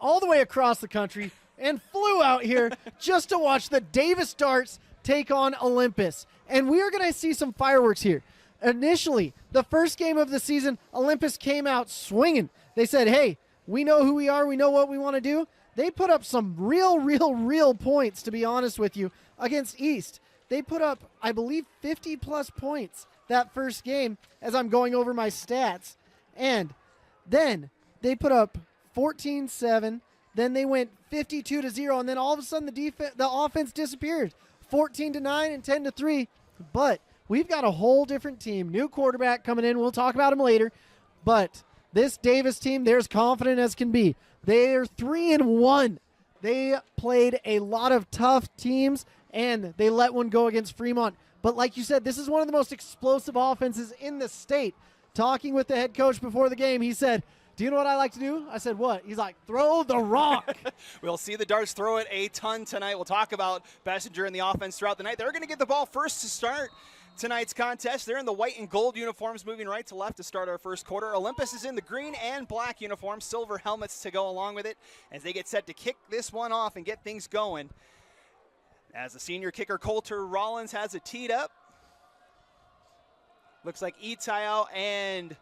all the way across the country and flew out here just to watch the Davis Darts take on Olympus. And we are going to see some fireworks here. Initially, the first game of the season, Olympus came out swinging. They said, hey, we know who we are. We know what we want to do. They put up some real points, to be honest with you, against East. They put up, I believe, 50-plus points that first game as I'm going over my stats. And then they put up 14-7. Then they went 52-0. And then all of a sudden the offense disappeared. 14-9 and 10-3. But we've got a whole different team. New quarterback coming in. We'll talk about him later. But this Davis team, they're as confident as can be. They're 3-1. They played a lot of tough teams, and they let one go against Fremont. But like you said, this is one of the most explosive offenses in the state. Talking with the head coach before the game, he said, do you know what I like to do? I said, what? He's like, throw the rock. We'll see the Darts throw it a ton tonight. We'll talk about Bessinger and the offense throughout the night. They're going to get the ball first to start tonight's contest. They're in the white and gold uniforms, moving right to left to start our first quarter. Olympus is in the green and black uniforms, silver helmets to go along with it as they get set to kick this one off and get things going. As the senior kicker Coulter Rollins has it teed up. Looks like Itayao and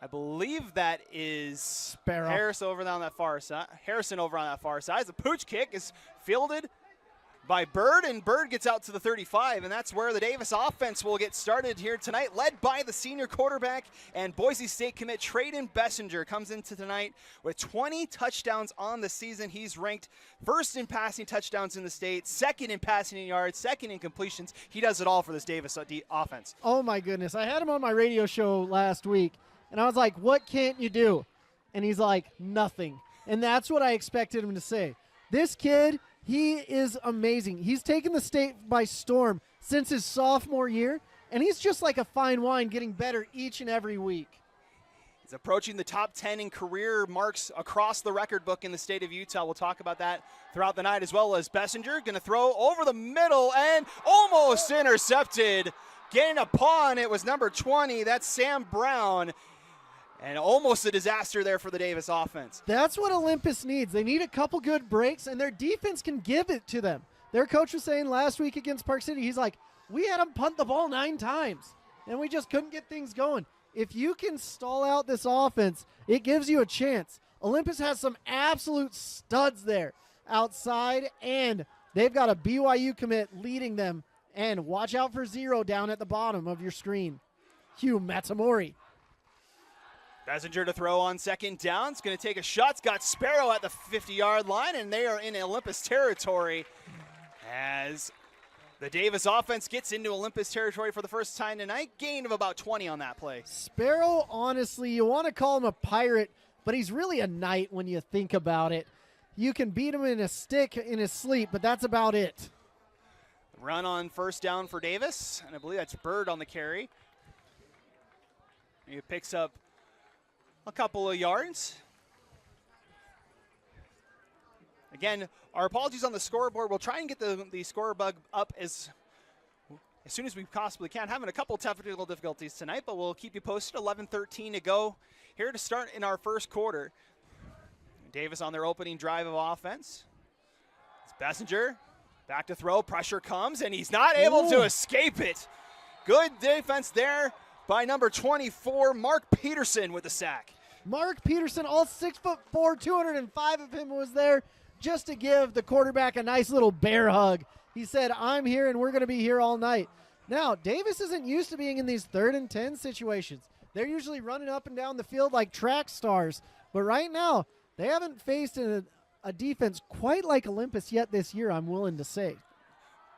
I believe that is Sparrow. Harrison over on that far side. The pooch kick is fielded by Bird, and Bird gets out to the 35, and that's where the Davis offense will get started here tonight, led by the senior quarterback and Boise State commit Trayden Bessinger. Comes into tonight with 20 touchdowns on the season. He's ranked first in passing touchdowns in the state, second in passing yards, second in completions. He does it all for this Davis offense. Oh, my goodness. I had him on my radio show last week, and I was like, what can't you do? And he's like, nothing. And that's what I expected him to say. This kid, he is amazing. He's taken the state by storm since his sophomore year, and he's just like a fine wine, getting better each and every week. He's approaching the top 10 in career marks across the record book in the state of Utah. We'll talk about that throughout the night, as well as Bessinger going to throw over the middle and almost intercepted. Getting a paw on it was number 20. That's Sam Brown. And almost a disaster there for the Davis offense. That's what Olympus needs. They need a couple good breaks, and their defense can give it to them. Their coach was saying last week against Park City, he's like, we had them punt the ball 9 times, and we just couldn't get things going. If you can stall out this offense, it gives you a chance. Olympus has some absolute studs there outside, and they've got a BYU commit leading them. And watch out for 0 down at the bottom of your screen. Hugh Matamori. Bessinger to throw on second down. It's going to take a shot. It's got Sparrow at the 50-yard line, and they are in Olympus territory as the Davis offense gets into Olympus territory for the first time tonight. Gain of about 20 on that play. Sparrow, honestly, you want to call him a pirate, but he's really a knight when you think about it. You can beat him in a stick in his sleep, but that's about it. Run on first down for Davis, and I believe that's Bird on the carry. He picks up a couple of yards. Again, our apologies on the scoreboard. We'll try and get the score bug up as soon as we possibly can. Having a couple technical difficulties tonight, but we'll keep you posted. 11:13 to go here to start in our first quarter. Davis on their opening drive of offense. It's Bessinger. Back to throw. Pressure comes, and he's not able to escape it. Good defense there by number 24, Mark Peterson with the sack. Mark Peterson, all 6'4", 205 of him was there just to give the quarterback a nice little bear hug. He said, I'm here and we're going to be here all night. Now, Davis isn't used to being in these 3rd and 10 situations. They're usually running up and down the field like track stars. But right now, they haven't faced a defense quite like Olympus yet this year, I'm willing to say.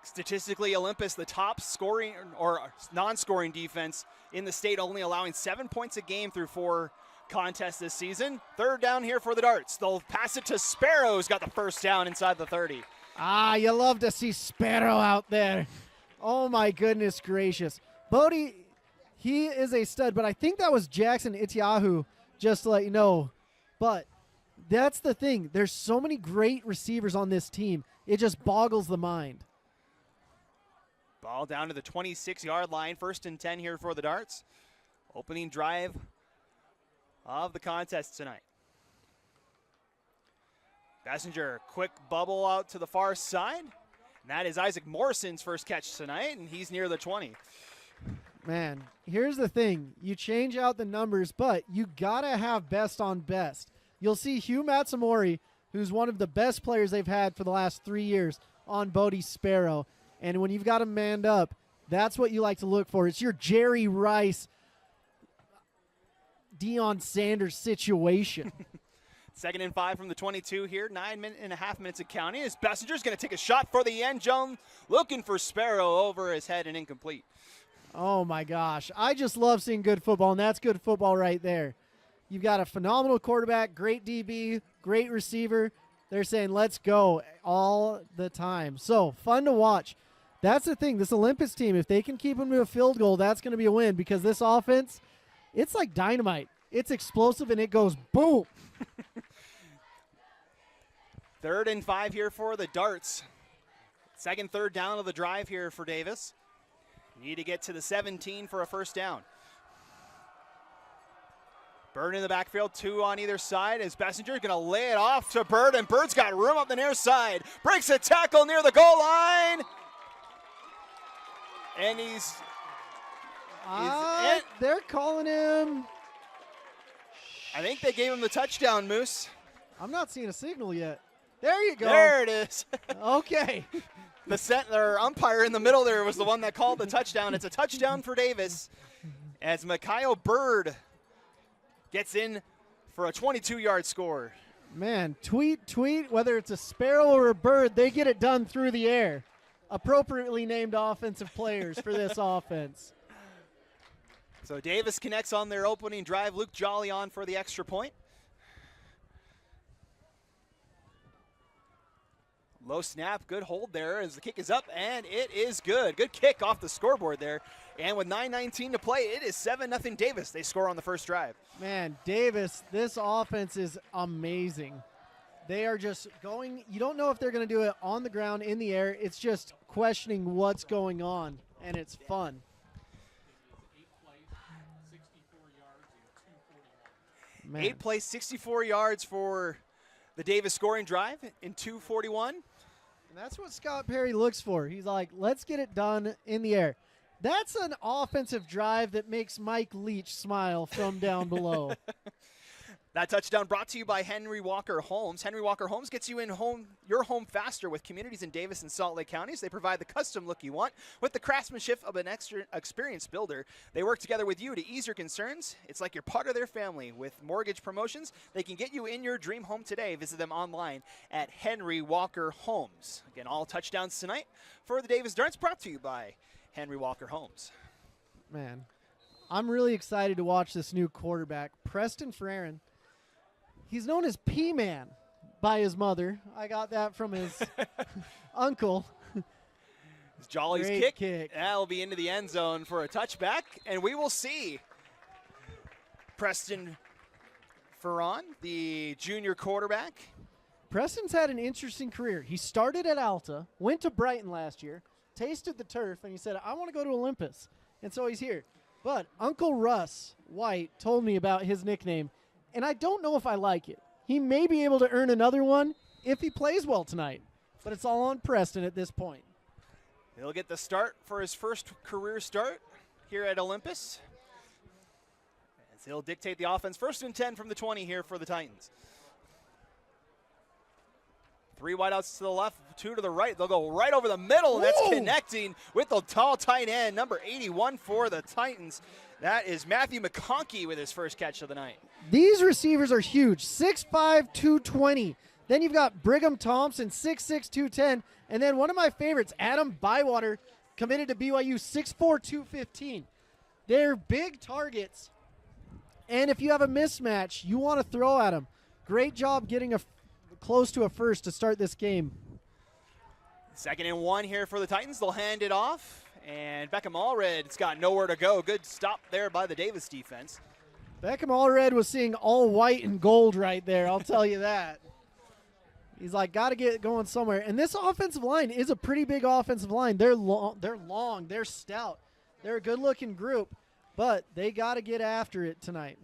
Statistically, Olympus, the top scoring or non-scoring defense in the state, only allowing 7 points a game through 4 contests this season. 3rd down here for the Darts. They'll pass it to Sparrow, who's got the first down inside the 30. Ah, you love to see Sparrow out there. Oh, my goodness gracious. Bodie, he is a stud, but I think that was Jackson Itiahu, just to let you know. But that's the thing. There's so many great receivers on this team. It just boggles the mind. Ball down to the 26-yard line. 1st and 10 here for the Darts. Opening drive of the contest tonight. Bessinger, quick bubble out to the far side. And that is Isaac Morrison's first catch tonight, and he's near the 20. Man, here's the thing. You change out the numbers, but you got to have best on best. You'll see Hugh Matsumori, who's one of the best players they've had for the last 3 years, on Bodie Sparrow. And when you've got him manned up, that's what you like to look for. It's your Jerry Rice, Deion Sanders situation. 2nd and 5 from the 22 here. 9.5 minutes of counting. As Bessinger's going to take a shot for the end zone, looking for Sparrow over his head and incomplete. Oh, my gosh. I just love seeing good football, and that's good football right there. You've got a phenomenal quarterback, great DB, great receiver. They're saying, let's go all the time. So, fun to watch. That's the thing. This Olympus team, if they can keep them to a field goal, that's going to be a win because this offense, it's like dynamite. It's explosive, and it goes boom. 3rd and 5 here for the Darts. 2nd, 3rd down of the drive here for Davis. Need to get to the 17 for a first down. Bird in the backfield, 2 on either side as Bessinger going to lay it off to Bird, and Bird's got room up the near side. Breaks a tackle near the goal line. And he's they're calling him. I think they gave him the touchdown, Moose. I'm not seeing a signal yet. There you go. There it is. Okay. The umpire in the middle there was the one that called the touchdown. It's a touchdown for Davis as Mikhail Bird gets in for a 22-yard score. Man, tweet, whether it's a Sparrow or a Bird, they get it done through the air. Appropriately named offensive players for this offense. So Davis connects on their opening drive. Luke Jolly on for the extra point. Low snap, good hold there as the kick is up, and it is good. Good kick off the scoreboard there. And with 9:19 to play, it is 7-0 Davis. They score on the first drive. Man, Davis, this offense is amazing. They are just going, you don't know if they're going to do it on the ground, in the air. It's just questioning what's going on, and it's fun. 8 plays, 64 yards for the Davis scoring drive in 2:41. And that's what Scott Perry looks for. He's like, let's get it done in the air. That's an offensive drive that makes Mike Leach smile from down below. That touchdown brought to you by Henry Walker Homes. Henry Walker Homes gets you in your home faster with communities in Davis and Salt Lake counties. They provide the custom look you want with the craftsmanship of an experienced builder. They work together with you to ease your concerns. It's like you're part of their family. With mortgage promotions, they can get you in your dream home today. Visit them online at Henry Walker Homes. Again, all touchdowns tonight for the Davis Darts brought to you by Henry Walker Homes. Man, I'm really excited to watch this new quarterback, Preston Ferrin. He's known as P-Man by his mother. I got that from his uncle. Jolly's kick. That'll be into the end zone for a touchback, and we will see Preston Ferrin, the junior quarterback. Preston's had an interesting career. He started at Alta, went to Brighton last year, tasted the turf, and he said, I want to go to Olympus. And so he's here. But Uncle Russ White told me about his nickname, and I don't know if I like it. He may be able to earn another one if he plays well tonight, but it's all on Preston at this point. He'll get the start for his first career start here at Olympus, as he'll dictate the offense. 1st and 10 from the 20 here for the Titans. 3 wideouts to the left, 2 to the right. They'll go right over the middle, and that's connecting with the tall tight end, number 81 for the Titans. That is Matthew McConkey with his first catch of the night. These receivers are huge, 6'5", 220. Then you've got Brigham Thompson, 6'6", 210. And then one of my favorites, Adam Bywater, committed to BYU, 6'4", 215. They're big targets. And if you have a mismatch, you want to throw at them. Great job getting close to a first to start this game. 2nd and 1 here for the Titans. They'll hand it off. And Beckham Allred's got nowhere to go. Good stop there by the Davis defense. Beckham Allred was seeing all white and gold right there, I'll tell you that. He's like, got to get going somewhere. And this offensive line is a pretty big offensive line. They're long, they're stout. They're a good-looking group, but they got to get after it tonight.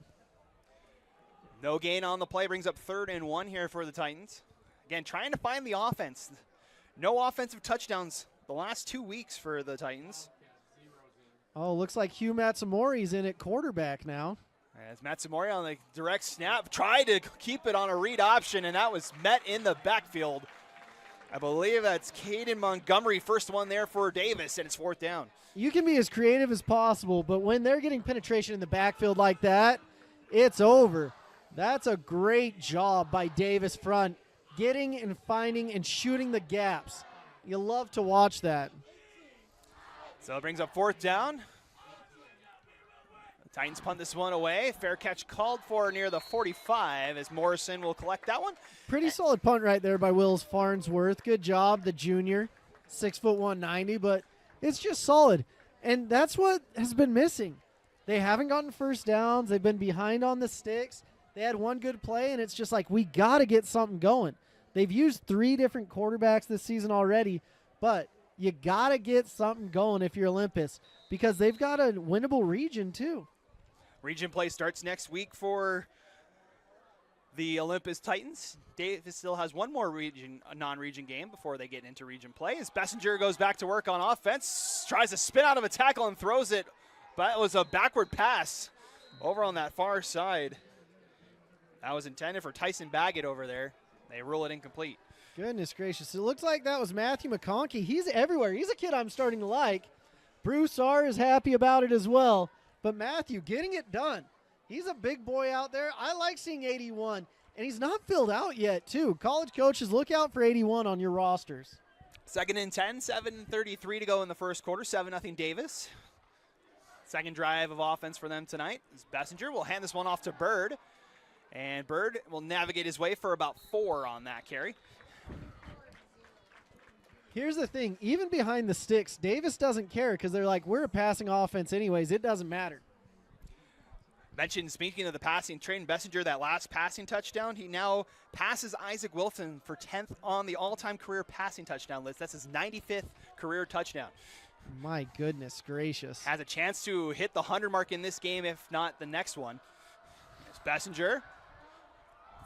No gain on the play, brings up 3rd and 1 here for the Titans. Again, trying to find the offense. No offensive touchdowns the last 2 weeks for the Titans. Oh, looks like Hugh Matsumori's in at quarterback now. As Matsumori on the direct snap tried to keep it on a read option, and that was met in the backfield. I believe that's Caden Montgomery, first one there for Davis, and it's 4th down. You can be as creative as possible, but when they're getting penetration in the backfield like that, it's over. That's a great job by Davis front, getting and finding and shooting the gaps. You love to watch that. So it brings up 4th down. The Titans punt this one away. Fair catch called for near the 45 as Morrison will collect that one. Pretty solid punt right there by Wills Farnsworth. Good job, the junior. 6'1", 190, but it's just solid. And that's what has been missing. They haven't gotten first downs. They've been behind on the sticks. They had one good play, and it's just like, we got to get something going. They've used 3 different quarterbacks this season already, but you got to get something going if you're Olympus, because they've got a winnable region too. Region play starts next week for the Olympus Titans. Davis still has one more non-region game before they get into region play. As Bessinger goes back to work on offense, tries to spin out of a tackle and throws it, but it was a backward pass over on that far side. That was intended for Tyson Baggett over there. They rule it incomplete. Goodness gracious. It looks like that was Matthew McConkey. He's everywhere. He's a kid I'm starting to like. Bruce R. is happy about it as well. But Matthew getting it done. He's a big boy out there. I like seeing 81. And he's not filled out yet, too. College coaches, look out for 81 on your rosters. 2nd and 10, 7:33 to go in the first quarter. 7-0 Davis. Second drive of offense for them tonight. Bessinger will hand this one off to Bird. And Bird will navigate his way for about 4 on that carry. Here's the thing. Even behind the sticks, Davis doesn't care because they're like, we're a passing offense anyways. It doesn't matter. Mentioned, speaking of the passing, Trayton Bessinger, that last passing touchdown, he now passes Isaac Wilson for 10th on the all-time career passing touchdown list. That's his 95th career touchdown. My goodness gracious. Has a chance to hit the 100 mark in this game, if not the next one. There's Bessinger.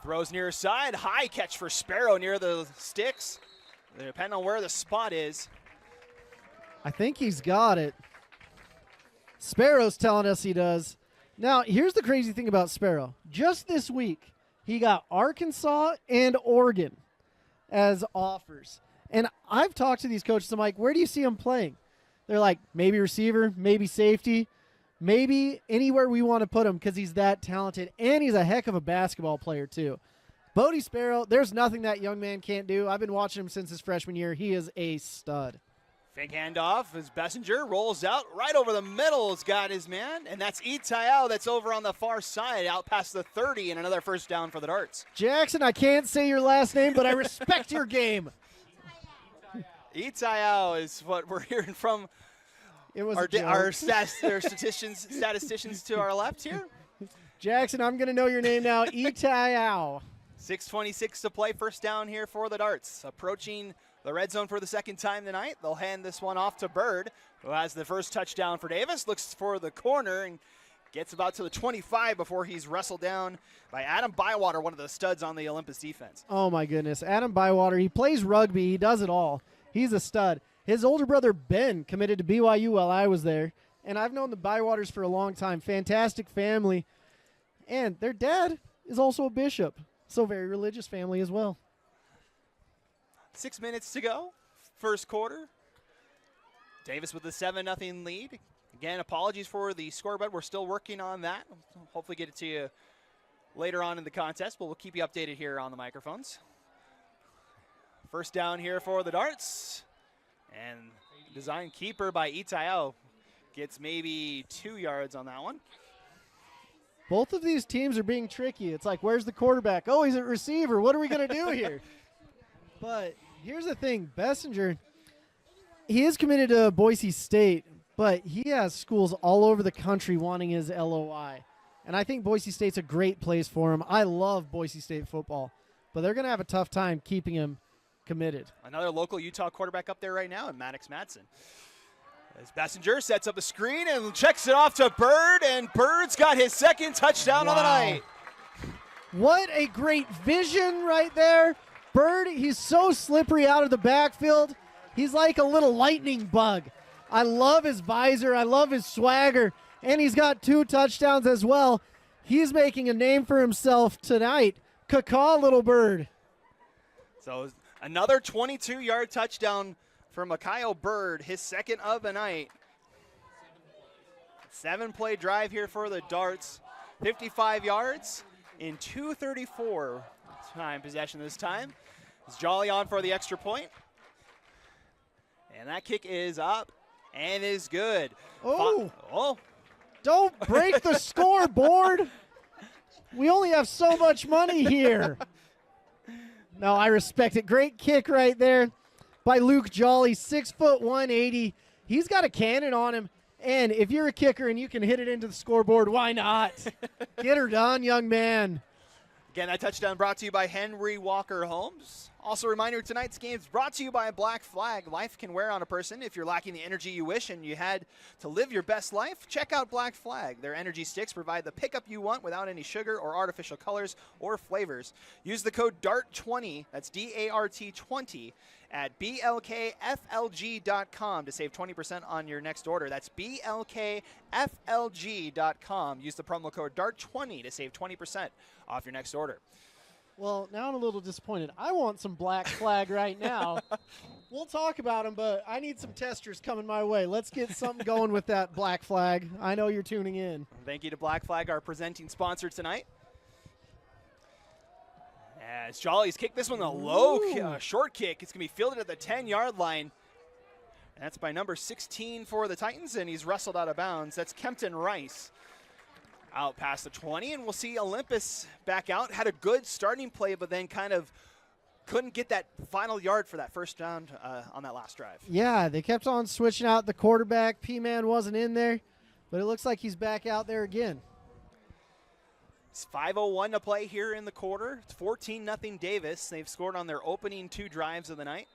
Throws near side. High catch for Sparrow near the sticks. Depending on where the spot is. I think he's got it. Sparrow's telling us he does. Now, here's the crazy thing about Sparrow. Just this week, he got Arkansas and Oregon as offers. And I've talked to these coaches. I'm like, where do you see him playing? They're like, maybe receiver, maybe safety, maybe anywhere we want to put him because he's that talented. And he's a heck of a basketball player, too. Bodie Sparrow, there's nothing that young man can't do. I've been watching him since his freshman year. He is a stud. Fake handoff as Bessinger rolls out right over the middle. Has got his man, and that's Itayao that's over on the far side, out past the 30, and another first down for the Darts. Jackson, I can't say your last name, but I respect your game. Itayao is what we're hearing from our statisticians to our left here. Jackson, I'm going to know your name now. Itayao. 6:26 to play, first down here for the Darts. Approaching the red zone for the second time tonight. They'll hand this one off to Bird, who has the first touchdown for Davis. Looks for the corner and gets about to the 25 before he's wrestled down by Adam Bywater, one of the studs on the Olympus defense. Oh, my goodness. Adam Bywater, he plays rugby. He does it all. He's a stud. His older brother, Ben, committed to BYU while I was there. And I've known the Bywaters for a long time. Fantastic family. And their dad is also a bishop. So very religious family as well. 6 minutes to go, first quarter. Davis with a 7-0 lead. Again, apologies for the score, but we're still working on that. Hopefully get it to you later on in the contest, but we'll keep you updated here on the microphones. First down here for the Darts. And design keeper by Itayao gets maybe 2 yards on that one. Both of these teams are being tricky. It's like, where's the quarterback? Oh, he's at receiver. What are we going to do here? But here's the thing. Bessinger, he is committed to Boise State, but he has schools all over the country wanting his LOI. And I think Boise State's a great place for him. I love Boise State football, but they're going to have a tough time keeping him committed. Another local Utah quarterback up there right now, and Maddox Madsen. As Bessinger sets up a screen and checks it off to Bird, and Bird's got his second touchdown on the night. What a great vision right there. Bird, he's so slippery out of the backfield. He's like a little lightning bug. I love his visor. I love his swagger. And he's got 2 touchdowns as well. He's making a name for himself tonight. Caw, little bird. So another 22-yard touchdown for Mikhail Bird, his second of the night. 7-play drive here for the Darts. 55 yards in 2:34 time possession this time. It's Jolly on for the extra point. And that kick is up and is good. Oh. Don't break the scoreboard. We only have so much money here. No, I respect it. Great kick right there by Luke Jolly, 6', 180. He's got a cannon on him. And if you're a kicker and you can hit it into the scoreboard, why not? Get her done, young man. Again, that touchdown brought to you by Henry Walker Homes. Also a reminder, tonight's game is brought to you by Black Flag. Life can wear on a person. If you're lacking the energy you wish and you had to live your best life, check out Black Flag. Their energy sticks provide the pickup you want without any sugar or artificial colors or flavors. Use the code DART20, that's D-A-R-T 20, at blkflg.com to save 20% on your next order. That's blkflg.com. Use the promo code DART20 to save 20% off your next order. Well, now I'm a little disappointed. I want some Black Flag right now. We'll talk about them, but I need some testers coming my way. Let's get something going with that Black Flag. I know you're tuning in. Thank you to Black Flag, our presenting sponsor tonight. As Jolly's kicked this one a short kick. It's going to be fielded at the 10-yard line. That's by number 16 for the Titans, and he's wrestled out of bounds. That's Kempton Rice. Out past the 20, and we'll see Olympus back out. Had a good starting play, but then kind of couldn't get that final yard for that first down on that last drive. Yeah, they kept on switching out the quarterback. P-Man wasn't in there, but it looks like he's back out there again. It's 5:01 to play here in the quarter. It's 14-0 Davis. They've scored on their opening 2 drives of the night.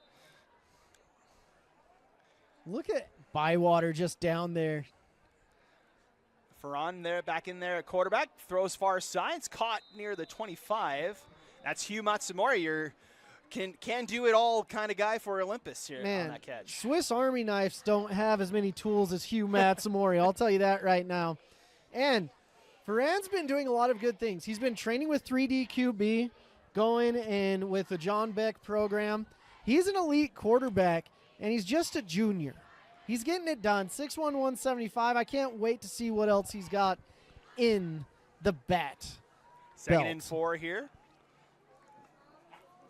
Look at Bywater just down there. Ferran there, back in there at quarterback, throws far side. It's caught near the 25. That's Hugh Matsumori, your can do it all kind of guy for Olympus here on that catch. Swiss Army knives don't have as many tools as Hugh Matsumori. I'll tell you that right now. And Ferran's been doing a lot of good things. He's been training with 3D QB, going in with the John Beck program. He's an elite quarterback, and he's just a junior. He's getting it done. 6'1", 175. I can't wait to see what else he's got in the bat. Second and 4 here.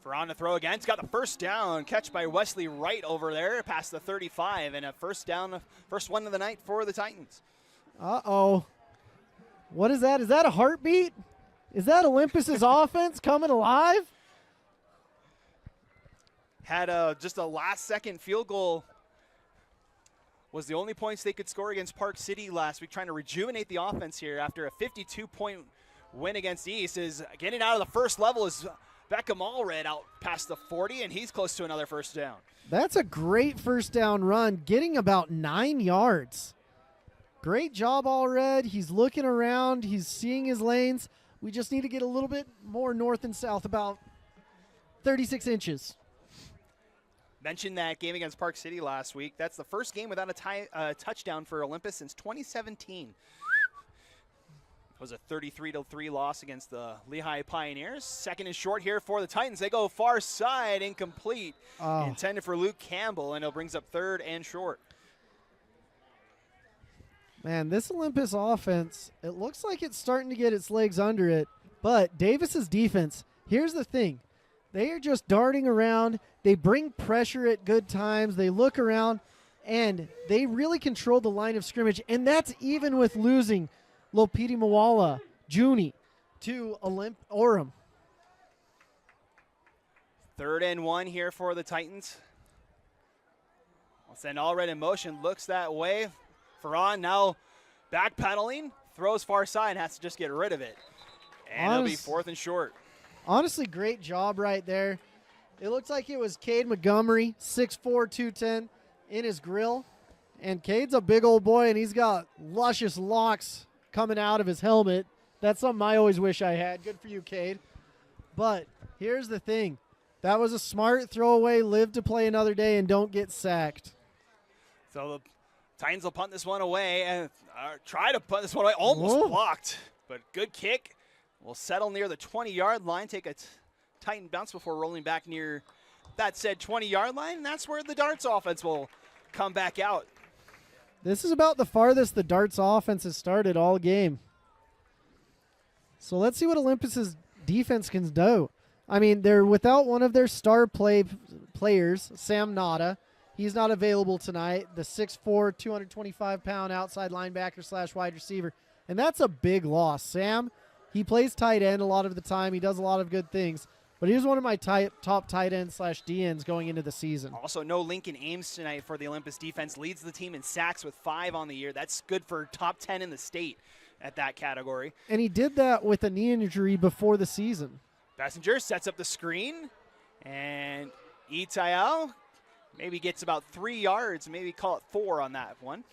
Ferran to throw again. He's got the first down. Catch by Wesley Wright over there past the 35. And a first down, first one of the night for the Titans. Uh-oh. What is that? Is that a heartbeat? Is that Olympus's offense coming alive? Had just a last-second field goal. Was the only points they could score against Park City last week, trying to rejuvenate the offense here after a 52-point win against East. Is getting out of the first level is Beckham Allred out past the 40, and he's close to another first down. That's a great first down run, getting about 9 yards. Great job, Allred. He's looking around. He's seeing his lanes. We just need to get a little bit more north and south, about 36 inches. Mentioned that game against Park City last week. That's the first game without a touchdown for Olympus since 2017. It was a 33-3 loss against the Lehigh Pioneers. Second and short here for the Titans. They go far side, incomplete. Intended for Luke Campbell, and it brings up third and short. Man, this Olympus offense, it looks like it's starting to get its legs under it. But Davis's defense, here's the thing. They are just darting around. They bring pressure at good times. They look around, and they really control the line of scrimmage. And that's even with losing Lopiti Mawala, Juni, to Orem. 3rd and 1 here for the Titans. I'll send Allred in motion. Looks that way. Ferran now backpedaling. Throws far side. Has to just get rid of it. And it'll be 4th and short. Honestly, great job right there. It looks like it was Cade Montgomery, 6'4", 210, in his grill. And Cade's a big old boy, and he's got luscious locks coming out of his helmet. That's something I always wish I had. Good for you, Cade. But here's the thing. That was a smart throwaway. Live to play another day and don't get sacked. So the Titans will punt this one away and try to punt this one away. Almost Whoa. blocked, but good kick. Will settle near the 20-yard line, take a Titan bounce before rolling back near that said 20-yard line. And that's where the Darts offense will come back out. This is about the farthest the Darts offense has started all game. So let's see what Olympus's defense can do. I mean, they're without one of their star players, Sam Nada. He's not available tonight. The 6'4", 225-pound outside linebacker / wide receiver. And that's a big loss. Sam, he plays tight end a lot of the time. He does a lot of good things. But he was one of my top tight ends / DNs going into the season. Also, no Lincoln Ames tonight for the Olympus defense. Leads the team in sacks with 5 on the year. That's good for top 10 in the state at that category. And he did that with a knee injury before the season. Bessinger sets up the screen. And Itayao maybe gets about 3 yards, maybe call it 4 on that one.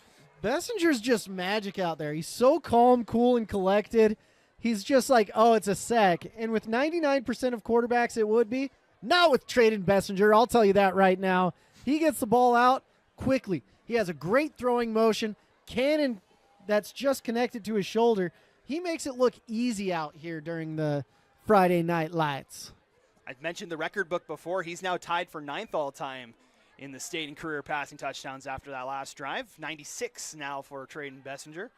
Bessinger's just magic out there. He's so calm, cool, and collected. He's just like, oh, it's a sack. And with 99% of quarterbacks, it would be. Not with Traden Bessinger. I'll tell you that right now. He gets the ball out quickly. He has a great throwing motion. Cannon that's just connected to his shoulder. He makes it look easy out here during the Friday night lights. I mentioned the record book before. He's now tied for 9th all-time in the state in career passing touchdowns after that last drive. 96 now for Traden Bessinger.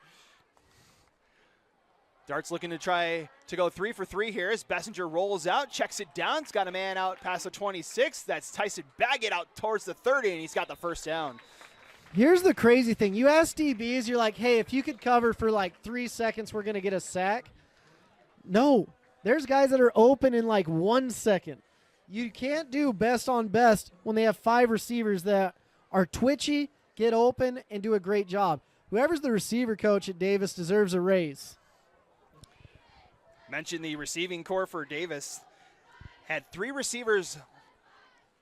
Darts looking to try to go 3 for 3 here as Bessinger rolls out, checks it down. It's got a man out past the 26. That's Tyson Baggett out towards the 30, and he's got the first down. Here's the crazy thing. You ask DBs, you're like, hey, if you could cover for like 3 seconds, we're going to get a sack. No. There's guys that are open in like 1 second. You can't do best on best when they have 5 receivers that are twitchy, get open, and do a great job. Whoever's the receiver coach at Davis deserves a raise. Mentioned the receiving core for Davis. Had 3 receivers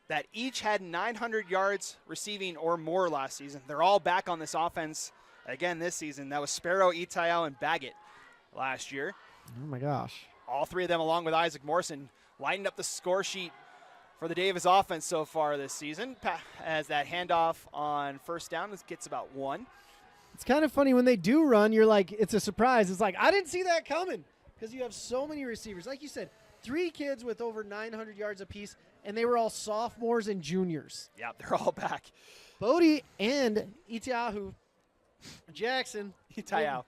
that each had 900 yards receiving or more last season. They're all back on this offense again this season. That was Sparrow, Itayao, and Baggett last year. Oh, my gosh. All 3 of them, along with Isaac Morrison, lightened up the score sheet for the Davis offense so far this season. As that handoff on first down gets about 1. It's kind of funny when they do run, you're like, it's a surprise. It's like, I didn't see that coming because you have so many receivers. Like you said, 3 kids with over 900 yards apiece, and they were all sophomores and juniors. Yeah, they're all back. Bodie and Itayao Jackson. Itayao.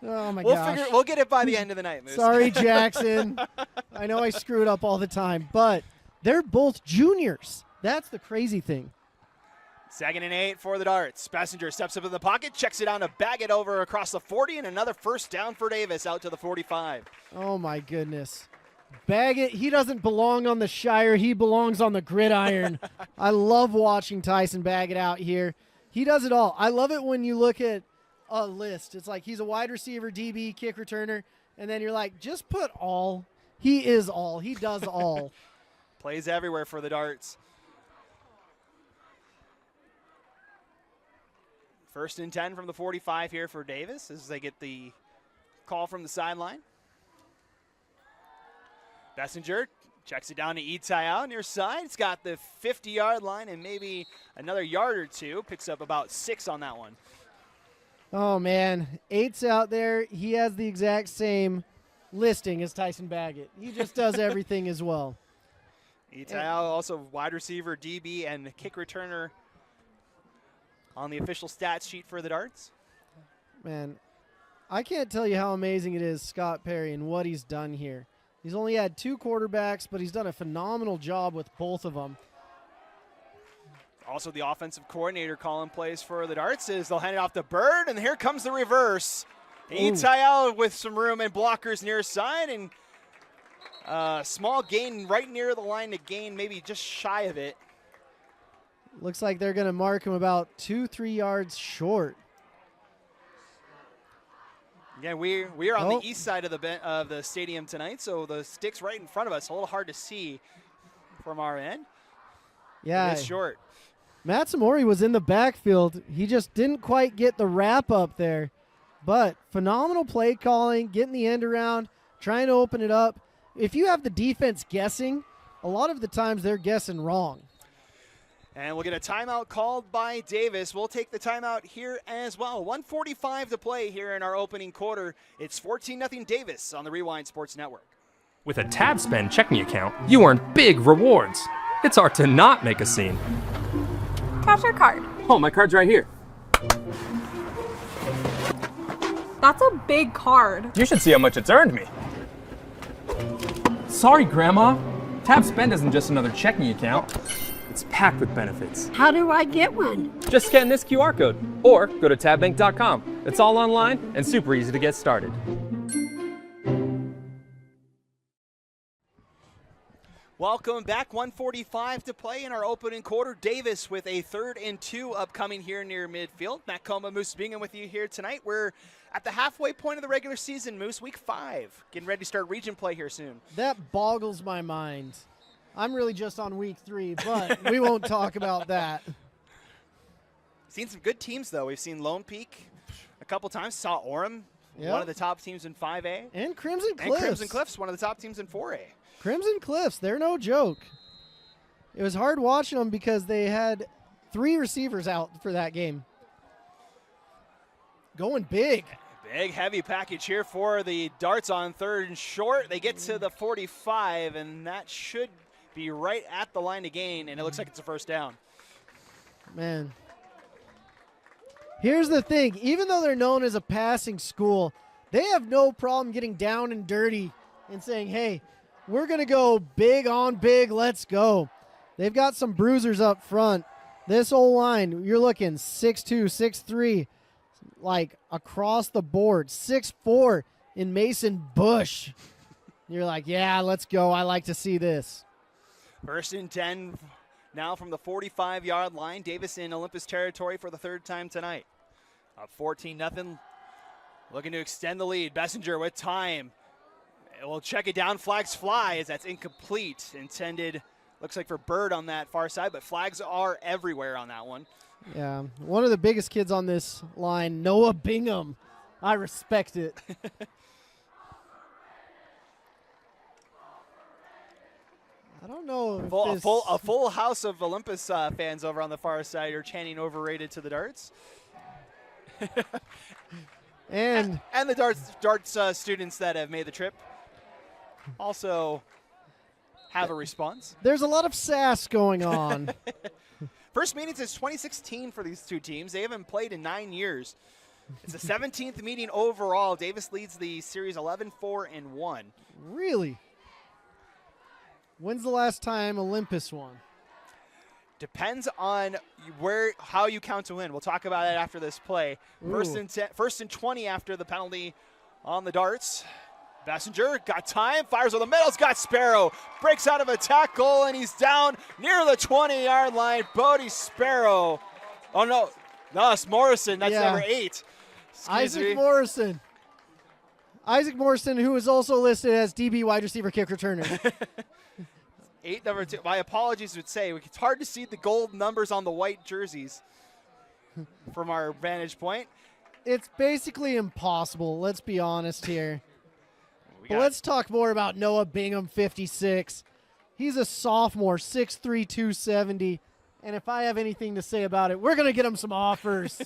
Oh, my gosh. We'll get it by the end of the night, Moose. Sorry, Jackson. I know I screw it up all the time, but they're both juniors. That's the crazy thing. 2nd and 8 for the Darts. Bessinger steps up in the pocket, checks it down to Baggett over across the 40, and another first down for Davis out to the 45. Oh, my goodness. Baggett, he doesn't belong on the Shire. He belongs on the gridiron. I love watching Tyson Baggett out here. He does it all. I love it when you look at a list. It's like he's a wide receiver, DB, kick returner, and then you're like, just put all. He is all. He does all. Plays everywhere for the Darts. 1st and 10 from the 45 here for Davis as they get the call from the sideline. Bessinger checks it down to Itayao near side. It's got the 50-yard line and maybe another yard or 2. Picks up about 6 on that one. Oh, man. 8's out there. He has the exact same listing as Tyson Baggett. He just does everything as well. Itayao also wide receiver, DB, and kick returner on the official stats sheet for the Darts. Man, I can't tell you how amazing it is, Scott Perry, and what he's done here. He's only had 2 quarterbacks, but he's done a phenomenal job with both of them. Also, the offensive coordinator calling plays for the Darts is they'll hand it off to Bird, and here comes the reverse. Itayao with some room and blockers near side, and small gain right near the line to gain, maybe just shy of it. Looks like they're going to mark him about 2-3 yards short. Yeah, we are on the east side of the stadium tonight, so the stick's right in front of us. A little hard to see from our end. Yeah, it's short. Matsumori was in the backfield. He just didn't quite get the wrap up there. But phenomenal play calling, getting the end around, trying to open it up. if you have the defense guessing, a lot of the times they're guessing wrong. And we'll get a timeout called by Davis. We'll take the timeout here as well. 1:45 to play here in our opening quarter. It's 14-0 Davis on the Rewind Sports Network. With a TabSpend checking account, you earn big rewards. It's hard to not make a scene. Cash or card? Oh, my card's right here. That's a big card. You should see how much it's earned me. Sorry, Grandma. TabSpend isn't just another checking account. It's packed with benefits. How do I get one? Just scan this QR code or go to tabbank.com. It's all online and super easy to get started. Welcome back. 1:45 to play in our opening quarter. Davis with a 3rd and 2 upcoming here near midfield. Matt Coma, Moose Bingham with you here tonight. We're at the halfway point of the regular season, Moose, week 5. Getting ready to start region play here soon. That boggles my mind. I'm really just on week 3, but we won't talk about that. Seen some good teams, though. We've seen Lone Peak a couple times. Saw Orem, one of the top teams in 5A. And Crimson Cliffs. And Crimson Cliffs, one of the top teams in 4A. Crimson Cliffs, they're no joke. It was hard watching them because they had 3 receivers out for that game. Going big. Big, heavy package here for the Darts on 3rd and short. They get to the 45, and that should be right at the line to gain, and it looks like it's a first down. Man. Here's the thing. Even though they're known as a passing school, they have no problem getting down and dirty and saying, hey, we're going to go big on big, let's go. They've got some bruisers up front. This O-line, you're looking 6'2", 6'3", like across the board. 6'4" in Mason Bush. You're like, yeah, let's go. I like to see this. 1st and 10 now from the 45-yard line. Davis in Olympus territory for the 3rd time tonight. Up 14-0. Looking to extend the lead. Bessinger with time. We'll check it down. Flags fly as that's incomplete. Intended, looks like for Bird on that far side, but flags are everywhere on that one. Yeah, one of the biggest kids on this line, Noah Bingham. I respect it. I don't know. If a full house of Olympus fans over on the far side are chanting overrated to the Darts. and the Darts students that have made the trip also have a response. There's a lot of sass going on. First meeting since 2016 for these two teams. They haven't played in 9 years. It's the 17th meeting overall. Davis leads the series 11-4-1. Really? When's the last time Olympus won? Depends on how you count to win. We'll talk about it after this play. First and 20 after the penalty on the Darts. Bessinger got time, fires with the middle, got Sparrow. Breaks out of a tackle, and he's down near the 20-yard line. Bodie Sparrow. Oh, no. No, it's Morrison. That's number 8. Isaac Morrison. Isaac Morrison, who is also listed as DB wide receiver kick returner. 8, number 2. My apologies would say. It's hard to see the gold numbers on the white jerseys from our vantage point. It's basically impossible. Let's be honest here. But let's talk more about Noah Bingham, 56. He's a sophomore, 6'3", 270. And if I have anything to say about it, we're going to get him some offers.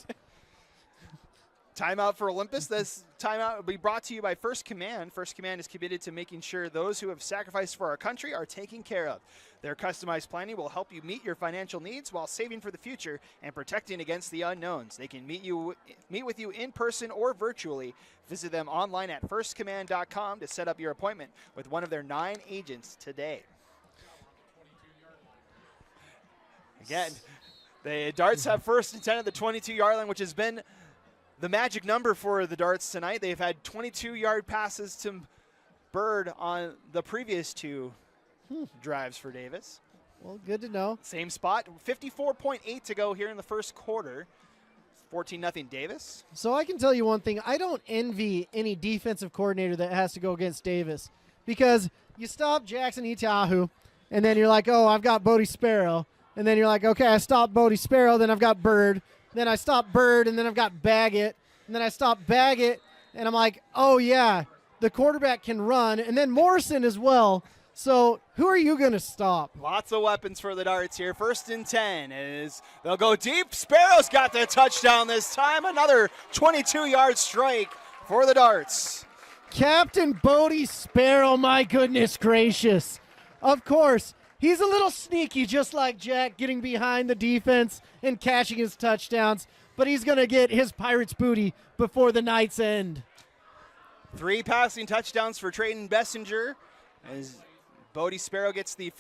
Timeout for Olympus. This timeout will be brought to you by First Command. First Command is committed to making sure those who have sacrificed for our country are taken care of. Their customized planning will help you meet your financial needs while saving for the future and protecting against the unknowns. They can meet with you in person or virtually. Visit them online at firstcommand.com to set up your appointment with one of their 9 agents today. Again, the Darts have first and 10 at the 22-yard line, which has been the magic number for the Darts tonight. They've had 22-yard passes to Bird on the previous 2 drives for Davis. Well, good to know. Same spot. 54.8 to go here in the first quarter. 14-0 Davis. So I can tell you one thing. I don't envy any defensive coordinator that has to go against Davis, because you stop Jackson Itahu, and then you're like, oh, I've got Bodie Sparrow. And then you're like, okay, I stopped Bodie Sparrow, then I've got Bird. Then I stop Bird, and then I've got Baggett. And then I stop Baggett, and I'm like, oh, yeah, the quarterback can run, and then Morrison as well. So who are you going to stop? Lots of weapons for the Darts here. 1st and 10 is they'll go deep. Sparrow's got the touchdown this time. Another 22-yard strike for the Darts. Captain Bodie Sparrow, my goodness gracious. Of course, he's a little sneaky, just like Jack, getting behind the defense and catching his touchdowns, but he's going to get his Pirates booty before the night's end. 3 passing touchdowns for Trayton Bessinger as Bodie Sparrow gets the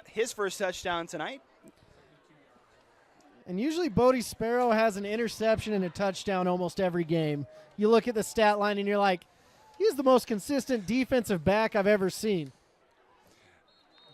his first touchdown tonight. And usually Bodie Sparrow has an interception and a touchdown almost every game. You look at the stat line and you're like, he's the most consistent defensive back I've ever seen.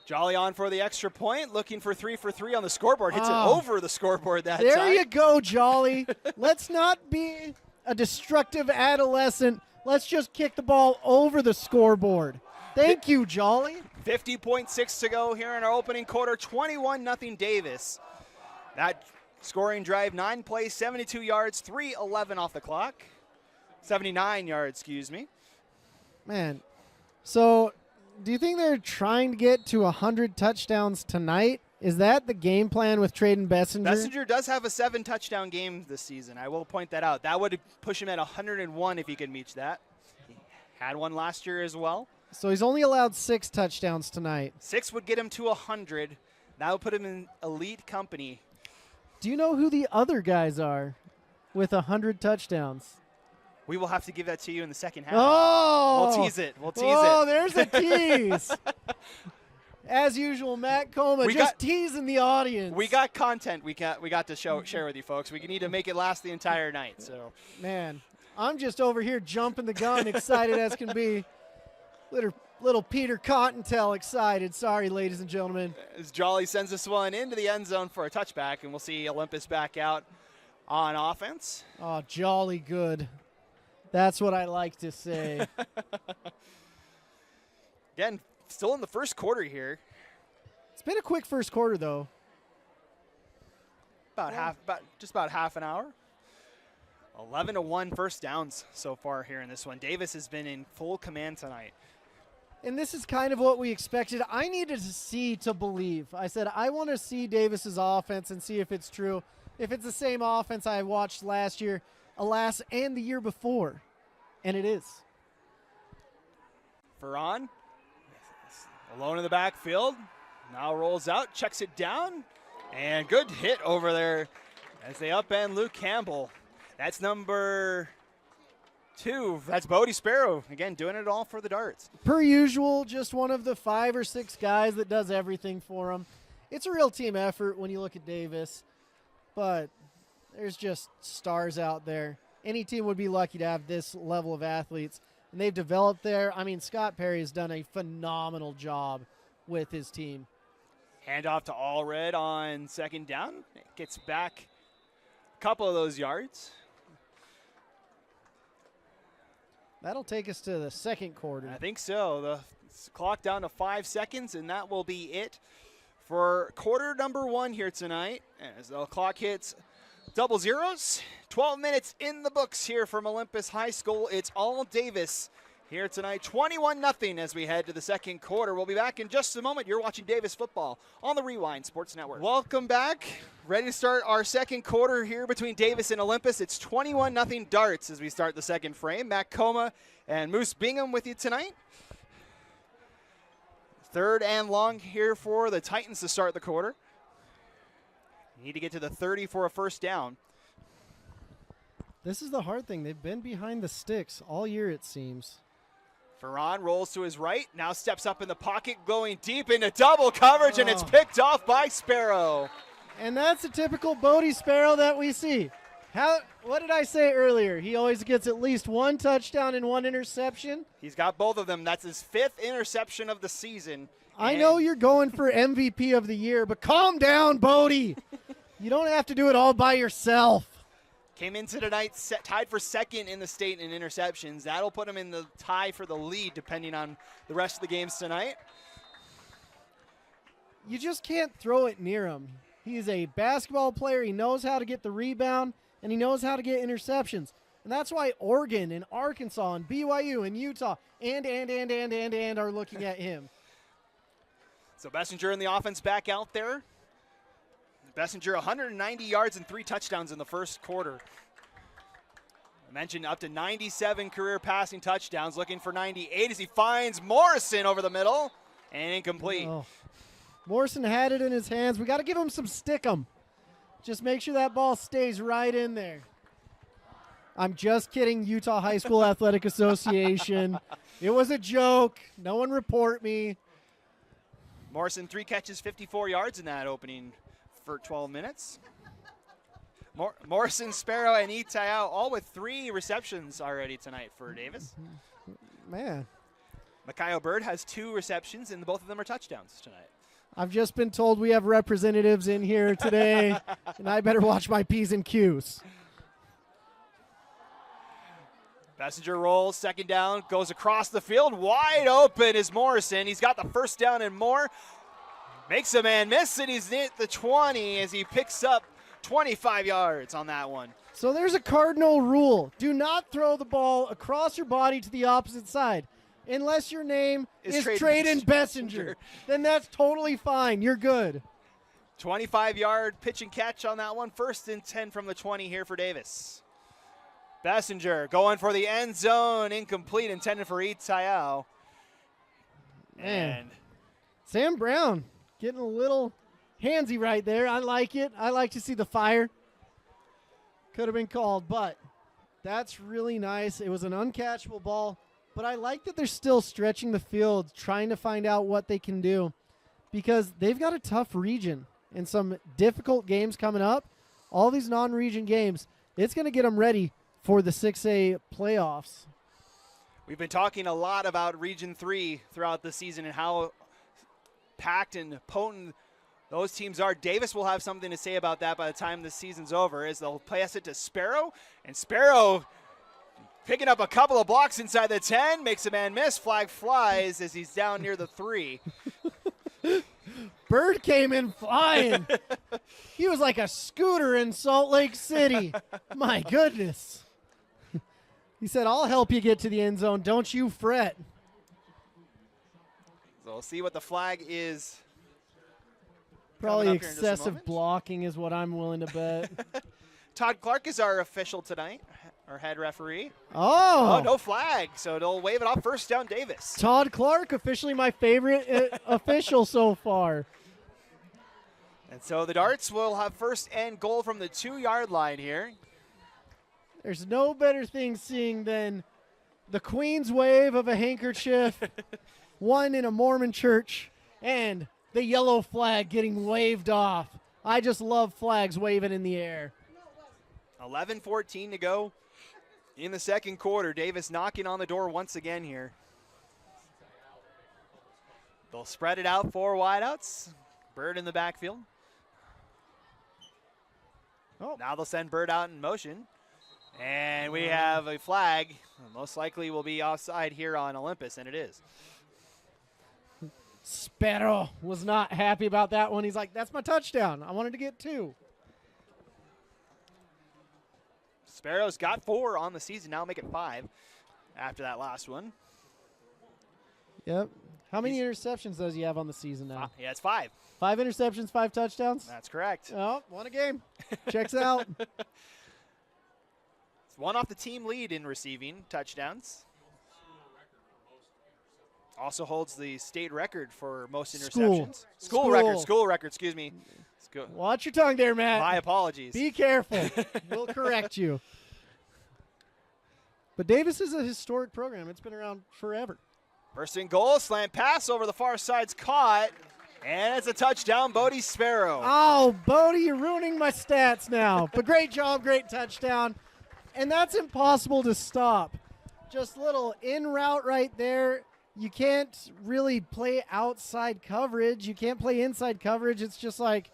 Jolly on for the extra point, looking for 3 for 3 on the scoreboard. Hits it over the scoreboard that time. There you go, Jolly. Let's not be a destructive adolescent. Let's just kick the ball over the scoreboard. Thank you, Jolly. 50.6 to go here in our opening quarter. 21-0 Davis. That scoring drive, 9 plays, 72 yards, 3:11 off the clock. 79 yards, excuse me. Man, so do you think they're trying to get to 100 touchdowns tonight? Is that the game plan with Trayton Bessinger? Bessinger does have a 7-touchdown game this season. I will point that out. That would push him at 101 if he could reach that. He had one last year as well. So he's only allowed 6 touchdowns tonight. 6 would get him to 100. That would put him in elite company. Do you know who the other guys are with 100 touchdowns? We will have to give that to you in the second half. Oh! We'll tease it. Oh, there's a tease. As usual, Matt Coma teasing the audience. We got content we got to share with you folks. We need to make it last the entire night. So, man, I'm just over here jumping the gun, excited as can be. Little Peter Cottontail excited. Sorry, ladies and gentlemen. As Jolly sends this one into the end zone for a touchback, and we'll see Olympus back out on offense. Oh, jolly good. That's what I like to say. Again, still in the first quarter here. It's been a quick first quarter, though. Just about half an hour. 11-1 first downs so far here in this one. Davis has been in full command tonight. And this is kind of what we expected. I needed to see to believe. I said, I want to see Davis's offense and see if it's true. If it's the same offense I watched last year, alas, and the year before. And it is. Ferran, alone in the backfield. Now rolls out, checks it down. And good hit over there as they upend Luke Campbell. That's number 2. That's Bodie Sparrow. Again, doing it all for the Darts. Per usual, just one of the 5 or 6 guys that does everything for them. It's a real team effort when you look at Davis. But there's just stars out there. Any team would be lucky to have this level of athletes. And they've developed there. I mean, Scott Perry has done a phenomenal job with his team. Handoff to Allred on second down. Gets back a couple of those yards. That'll take us to the second quarter. I think so. The clock down to 5 seconds, and that will be it for quarter number 1 here tonight. As the clock hits double zeros, 12 minutes in the books here from Olympus High School. It's all Davis here tonight, 21-0 as we head to the second quarter. We'll be back in just a moment. You're watching Davis football on the Rewind Sports Network. Welcome back. Ready to start our second quarter here between Davis and Olympus. It's 21-0 Darts as we start the second frame. Matt Coma and Moose Bingham with you tonight. 3rd and long here for the Titans to start the quarter. Need to get to the 30 for a first down. This is the hard thing. They've been behind the sticks all year, it seems. Ferran rolls to his right, now steps up in the pocket, going deep into double coverage, and it's picked off by Sparrow. And that's a typical Bodie Sparrow that we see. What did I say earlier? He always gets at least 1 touchdown and 1 interception. He's got both of them. That's his 5th interception of the season. I know you're going for MVP of the year, but calm down, Bodie. You don't have to do it all by yourself. Came into tonight tied for 2nd in the state in interceptions. That'll put him in the tie for the lead depending on the rest of the games tonight. You just can't throw it near him. He's a basketball player. He knows how to get the rebound, and he knows how to get interceptions. And that's why Oregon and Arkansas and BYU and Utah and are looking at him. So Bessinger in the offense back out there. Bessinger 190 yards and 3 touchdowns in the first quarter. I mentioned up to 97 career passing touchdowns, looking for 98 as he finds Morrison over the middle and incomplete. Oh. Morrison had it in his hands. We got to give him some stick-em. Just make sure that ball stays right in there. I'm just kidding, Utah High School Athletic Association. It was a joke. No one report me. Morrison 3 catches, 54 yards in that opening for 12 minutes. Morrison, Sparrow, and Itayao all with 3 receptions already tonight for Davis. Man. Makayo Bird has 2 receptions, and both of them are touchdowns tonight. I've just been told we have representatives in here today, and I better watch my P's and Q's. Bessinger rolls, second down, goes across the field. Wide open is Morrison. He's got the first down and more. Makes a man miss, and he's at the 20 as he picks up 25 yards on that one. So there's a cardinal rule. Do not throw the ball across your body to the opposite side. Unless your name is Trayden Bessinger. Then that's totally fine. You're good. 25-yard pitch and catch on that one. First and 10 from the 20 here for Davis. Bessinger going for the end zone. Incomplete, intended for Itayao. And Sam Brown getting a little handsy right there. I like it. I like to see the fire. Could have been called, but that's really nice. It was an uncatchable ball, but I like that they're still stretching the field, trying to find out what they can do, because they've got a tough region and some difficult games coming up. All these non-region games, it's going to get them ready for the 6A playoffs. We've been talking a lot about Region 3 throughout the season and how packed and potent those teams are. Davis will have something to say about that by the time the season's over, as they'll pass it to Sparrow. And Sparrow picking up a couple of blocks inside the 10, makes a man miss. Flag flies as he's down near the 3. Bird came in flying. He was like a scooter in Salt Lake City. My goodness. He said, I'll help you get to the end zone. Don't you fret. So we'll see what the flag is. Probably excessive blocking is what I'm willing to bet. Todd Clark is our official tonight, our head referee. Oh, no flag, so they'll wave it off. First down, Davis. Todd Clark, officially my favorite official so far. And so the Darts will have first and goal from the 2-yard line here. There's no better thing seeing than the Queen's wave of a handkerchief, one in a Mormon church, and the yellow flag getting waved off. I just love flags waving in the air. 11:14 to go in the second quarter. Davis knocking on the door once again here. They'll spread it out, 4 wideouts. Bird in the backfield. Oh. Now they'll send Bird out in motion. And we have a flag. Most likely will be offside here on Olympus, and it is. Sparrow was not happy about that one. He's like, that's my touchdown. I wanted to get 2. Sparrow's got 4 on the season. Now make it 5 after that last one. Yep. How many interceptions does he have on the season now? Yeah, it's 5. 5 interceptions, 5 touchdowns? That's correct. Oh, won a game. Checks out. It's one off the team lead in receiving touchdowns. Also holds the state record for most interceptions. School record, excuse me. Watch your tongue there, Matt. My apologies. Be careful. We'll correct you. But Davis is a historic program. It's been around forever. First and goal, slant pass over the far side's caught, and it's a touchdown, Bodie Sparrow. Oh, Bodie, you're ruining my stats now. But great job, great touchdown. And that's impossible to stop. Just little in route right there. You can't really play outside coverage. You can't play inside coverage. It's just like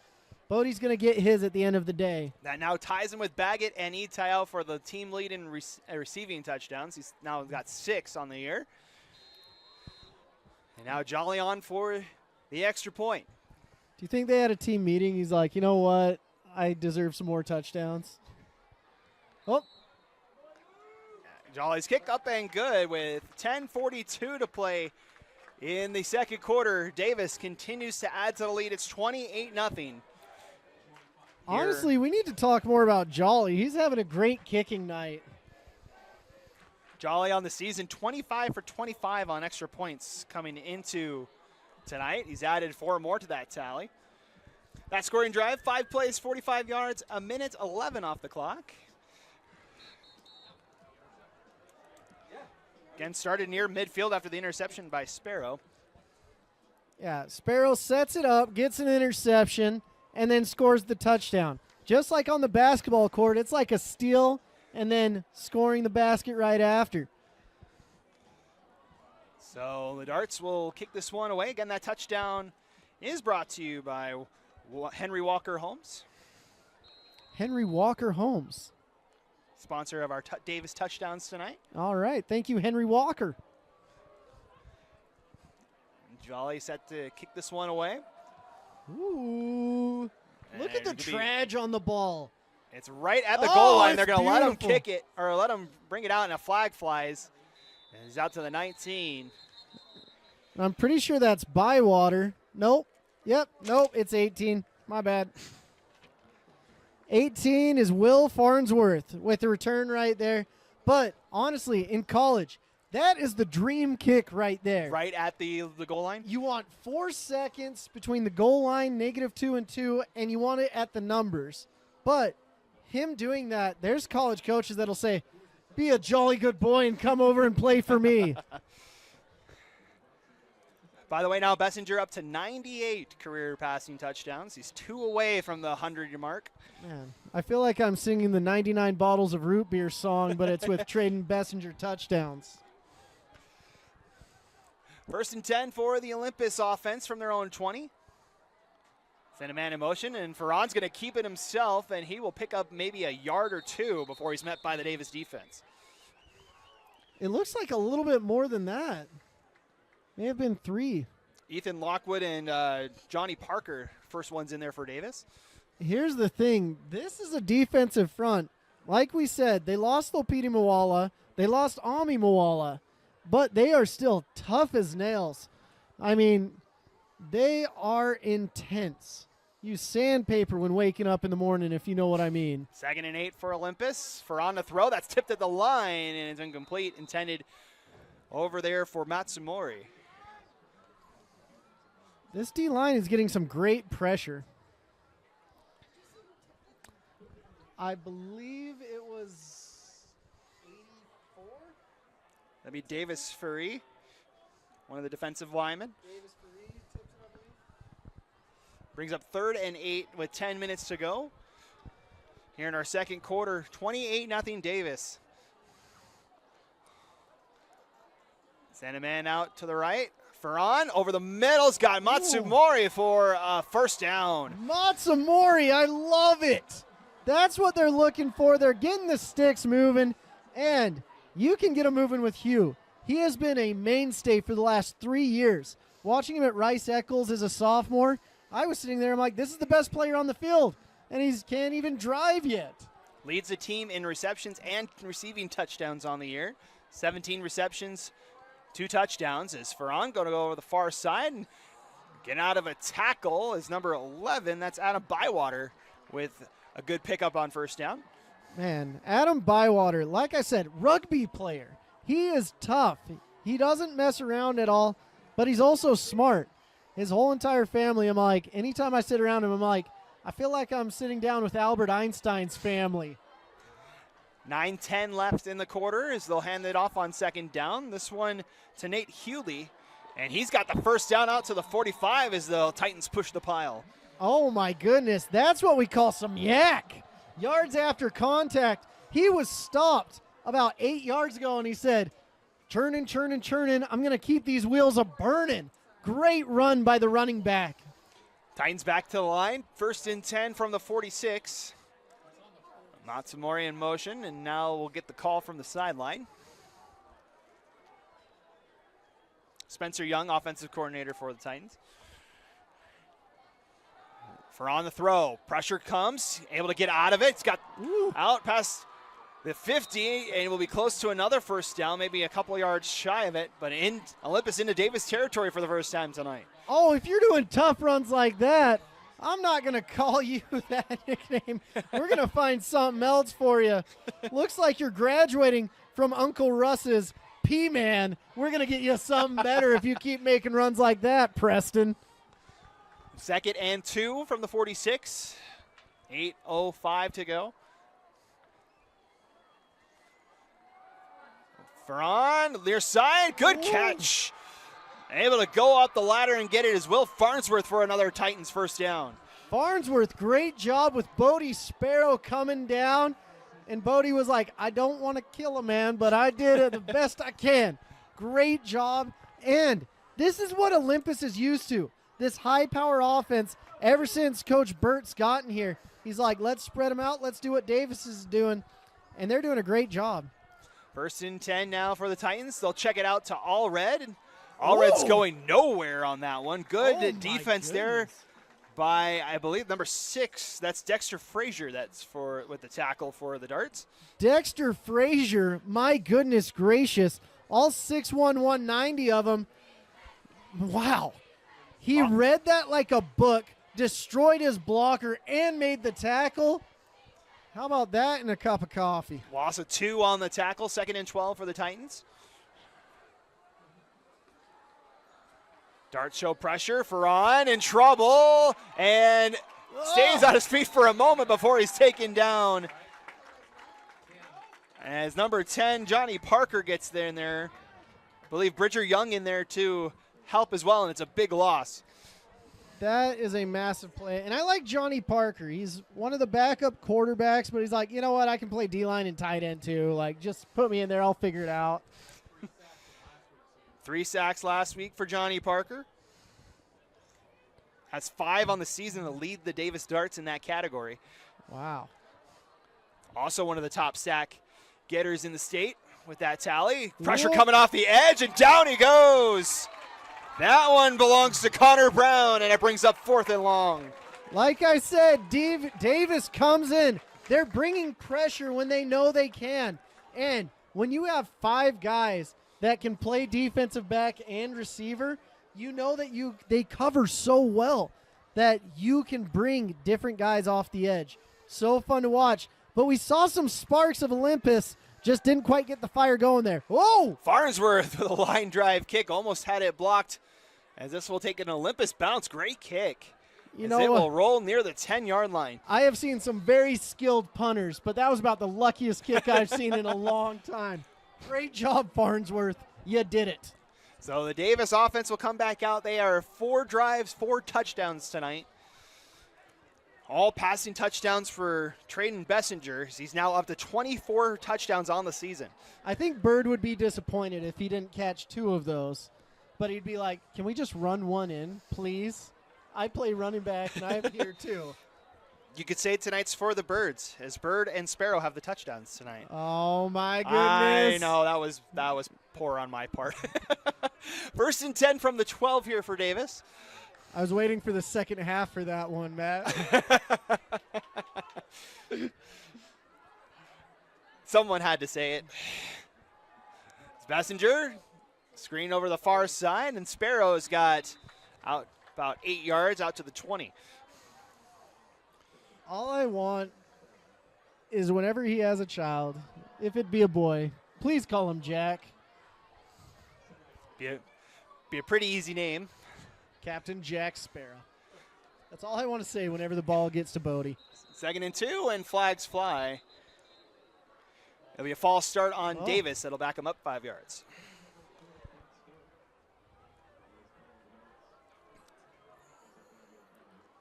Bodie's going to get his at the end of the day. That now ties him with Baggett and Itayao for the team lead in receiving touchdowns. He's now got 6 on the year. And now Jolly on for the extra point. Do you think they had a team meeting? He's like, you know what? I deserve some more touchdowns. Oh. Jolly's kick up and good with 10:42 to play in the second quarter. Davis continues to add to the lead. It's 28-0. Honestly, we need to talk more about Jolly. He's having a great kicking night. Jolly on the season, 25 for 25 on extra points coming into tonight. He's added 4 more to that tally. That scoring drive, 5 plays, 45 yards, a minute 11 off the clock. Again, started near midfield after the interception by Sparrow. Yeah, Sparrow sets it up, gets an interception, and then scores the touchdown. Just like on the basketball court, it's like a steal and then scoring the basket right after. So the Darts will kick this one away. Again, that touchdown is brought to you by Henry Walker Homes, Henry Walker Homes. sponsor of our Davis touchdowns tonight. All right. Thank you, Henry Walker. Jolly set to kick this one away. Ooh. Look at the trage on the ball. It's right at the goal line. They're going to let him beautiful. kick it, or let him bring it out, and a flag flies. And he's out to the 19. I'm pretty sure that's Bywater. Nope. Yep. Nope. It's 18. My bad. 18 is Will Farnsworth with the return right there. But honestly, in college, that is the dream kick right there. Right at the goal line? You want 4 seconds between the goal line, -2 and 2, and you want it at the numbers. But him doing that, there's college coaches that'll say, be a jolly good boy and come over and play for me. By the way, now Bessinger up to 98 career passing touchdowns. He's 2 away from the 100 mark. Man, I feel like I'm singing the 99 bottles of root beer song, but it's with Traden Bessinger touchdowns. 1st and 10 for the Olympus offense from their own 20. Send a man in motion, and Ferran's going to keep it himself, and he will pick up maybe a yard or 2 before he's met by the Davis defense. It looks like a little bit more than that. May have been 3. Ethan Lockwood and Johnny Parker, first ones in there for Davis. Here's the thing. This is a defensive front. Like we said, they lost Lopiti Moala. They lost Ami Moala. But they are still tough as nails. I mean, they are intense. Use sandpaper when waking up in the morning, if you know what I mean. 2nd and 8 for Olympus. Ferran to throw. That's tipped at the line, and it's incomplete. Intended over there for Matsumori. This D-line is getting some great pressure. I believe it was 84? That'd be Davis Furry, one of the defensive linemen. Davis Furry tips it, I believe. Brings up 3rd and 8 with 10 minutes to go. Here in our second quarter, 28-0 Davis. Send a man out to the right. Ferran over the middle's got Matsumori for a first down. Matsumori, I love it. That's what they're looking for. They're getting the sticks moving, and you can get them moving with Hugh. He has been a mainstay for the last 3 years. Watching him at Rice Eccles as a sophomore, I was sitting there, I'm like, this is the best player on the field, and he can't even drive yet. Leads the team in receptions and receiving touchdowns on the year. 17 receptions, 2 touchdowns. Is Ferran going to go over the far side and get out of a tackle is number 11. That's Adam Bywater with a good pickup on first down. Man, Adam Bywater, like I said, rugby player. He is tough. He doesn't mess around at all, but he's also smart. His whole entire family, I'm like, anytime I sit around him, I'm like, I feel like I'm sitting down with Albert Einstein's family. 9:10 left in the quarter as they'll hand it off on second down. This one to Nate Hewley, and he's got the first down out to the 45 as the Titans push the pile. Oh, my goodness. That's what we call some yak. Yards after contact. He was stopped about 8 yards ago, and he said, churning, churning, churning. I'm going to keep these wheels a-burning. Great run by the running back. Titans back to the line. 1st and 10 from the 46. Matsumori in motion, and now we'll get the call from the sideline. Spencer Young, offensive coordinator for the Titans. Ferran the throw. Pressure comes. Able to get out of it. It's got out past the 50, and will be close to another first down, maybe a couple yards shy of it, but in Olympus into Davis territory for the first time tonight. Oh, if you're doing tough runs like that, I'm not going to call you that nickname. We're going to find something else for you. Looks like you're graduating from Uncle Russ's P-Man. We're going to get you something better if you keep making runs like that, Preston. 2nd and 2 from the 46. 8:05 to go. Ferron, near side, good catch. Able to go up the ladder and get it as Will Farnsworth for another Titans first down. Farnsworth, great job with Bodie Sparrow coming down. And Bodie was like, I don't want to kill a man, but I did it the best I can. Great job. And this is what Olympus is used to, this high-power offense. Ever since Coach Burt's gotten here, he's like, let's spread them out. Let's do what Davis is doing. And they're doing a great job. 1st and 10 now for the Titans. They'll check it out to All Red. All Red's going nowhere on that one. Good defense there by, I believe, number 6. That's Dexter Frazier. That's with the tackle for the Darts. Dexter Frazier, my goodness gracious. All 6'1", 190 of them. Wow. He read that like a book, destroyed his blocker, and made the tackle. How about that and a cup of coffee? Loss of 2 on the tackle. 2nd and 12 for the Titans. Darts show pressure. Ferron in trouble and stays on his feet for a moment before he's taken down. As number 10, Johnny Parker, gets there in there. I believe Bridger Young in there to help as well, and it's a big loss. That is a massive play. And I like Johnny Parker. He's one of the backup quarterbacks, but he's like, you know what? I can play D-line and tight end too. Like, just put me in there. I'll figure it out. 3 sacks last week for Johnny Parker. Has 5 on the season to lead the Davis Darts in that category. Wow. Also one of the top sack getters in the state with that tally. Pressure coming off the edge, and down he goes. That one belongs to Connor Brown, and it brings up 4th and long. Like I said, Davis comes in. They're bringing pressure when they know they can. And when you have 5 guys that can play defensive back and receiver, you know that they cover so well that you can bring different guys off the edge. So fun to watch. But we saw some sparks of Olympus, just didn't quite get the fire going there. Whoa! Farnsworth with a line drive kick, almost had it blocked, as this will take an Olympus bounce. Great kick. It will roll near the 10-yard line. I have seen some very skilled punters, but that was about the luckiest kick I've seen in a long time. Great job, Farnsworth. You did it. So the Davis offense will come back out. They are 4 drives, 4 touchdowns tonight. All passing touchdowns for Trayden Bessinger. He's now up to 24 touchdowns on the season. I think Bird would be disappointed if he didn't catch 2 of those. But he'd be like, can we just run one in, please? I play running back, and I'm here too. You could say tonight's for the Birds, as Bird and Sparrow have the touchdowns tonight. Oh, my goodness. I know, that was poor on my part. 1st and 10 from the 12 here for Davis. I was waiting for the second half for that one, Matt. Someone had to say it. It's Bessinger, screen over the far side, and Sparrow's got out about 8 yards out to the 20. All I want is whenever he has a child, if it be a boy, please call him Jack. Be a pretty easy name. Captain Jack Sparrow. That's all I want to say whenever the ball gets to Bodie. 2nd and 2, and flags fly. It'll be a false start on Davis. That'll back him up 5 yards.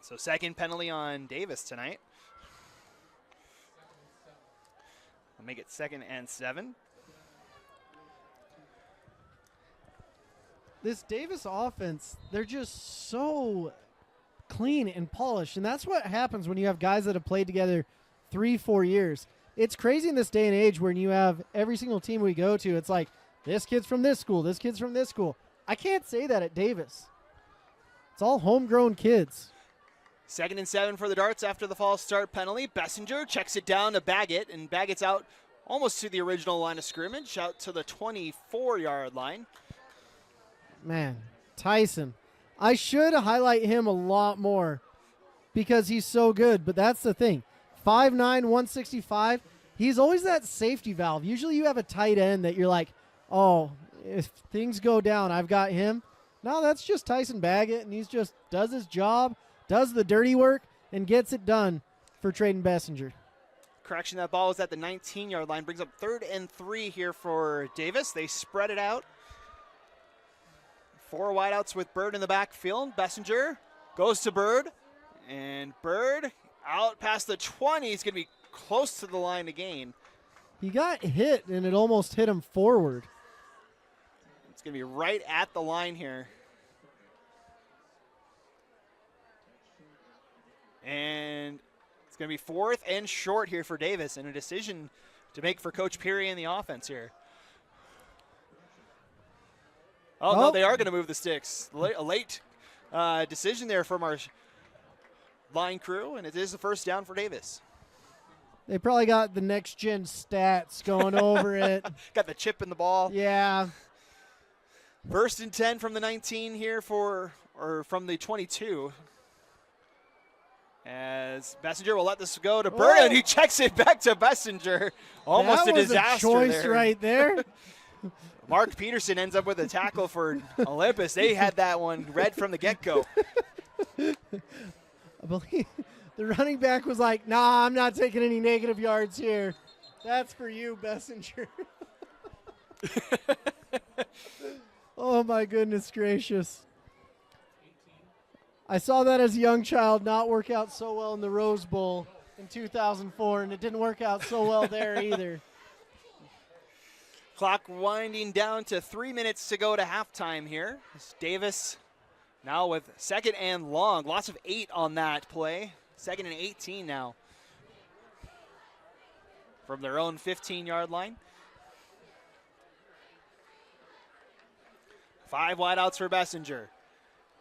So 2nd penalty on Davis tonight. I'll make it 2nd and 7. This Davis offense, they're just so clean and polished. And that's what happens when you have guys that have played together 3-4 years. It's crazy in this day and age when you have every single team we go to, it's like, this kid's from this school, this kid's from this school. I can't say that at Davis. It's all homegrown kids. 2nd and 7 for the Darts after the false start penalty. Bessinger checks it down to Baggett, and Baggett's out almost to the original line of scrimmage, out to the 24-yard line. Man, Tyson. I should highlight him a lot more because he's so good, but that's the thing. 5'9", 165. He's always that safety valve. Usually you have a tight end that you're like, oh, if things go down, I've got him. No, that's just Tyson Baggett, and he's just does his job, does the dirty work, and gets it done for Trayden Bessinger. Correction, that ball was at the 19-yard line. Brings up 3rd and 3 here for Davis. They spread it out. 4 wideouts with Bird in the backfield. Bessinger goes to Bird, and Bird out past the 20. He's going to be close to the line to gain. He got hit, and it almost hit him forward. It's going to be right at the line here. And it's going to be 4th and short here for Davis, and a decision to make for Coach Peary and the offense here. Oh, no, they are going to move the sticks. A late decision there from our line crew, and it is the first down for Davis. They probably got the next-gen stats going over it. Got the chip in the ball. Yeah. 1st and 10 from the 19 here from the 22. As Bessinger will let this go to Bird, and he checks it back to Bessinger. Almost a disaster that was a choice there. right there. Mark Peterson ends up with a tackle for Olympus. They had that one read from the get-go. I believe the running back was like, nah, I'm not taking any negative yards here. That's for you, Bessinger. Oh, my goodness gracious. I saw that as a young child not work out so well in the Rose Bowl in 2004, and it didn't work out so well there either. Clock winding down to 3 minutes to go to halftime here. It's Davis now with 2nd and long. Lots of 8 on that play. 2nd and 18 now. From their own 15-yard line. 5 wideouts for Bessinger.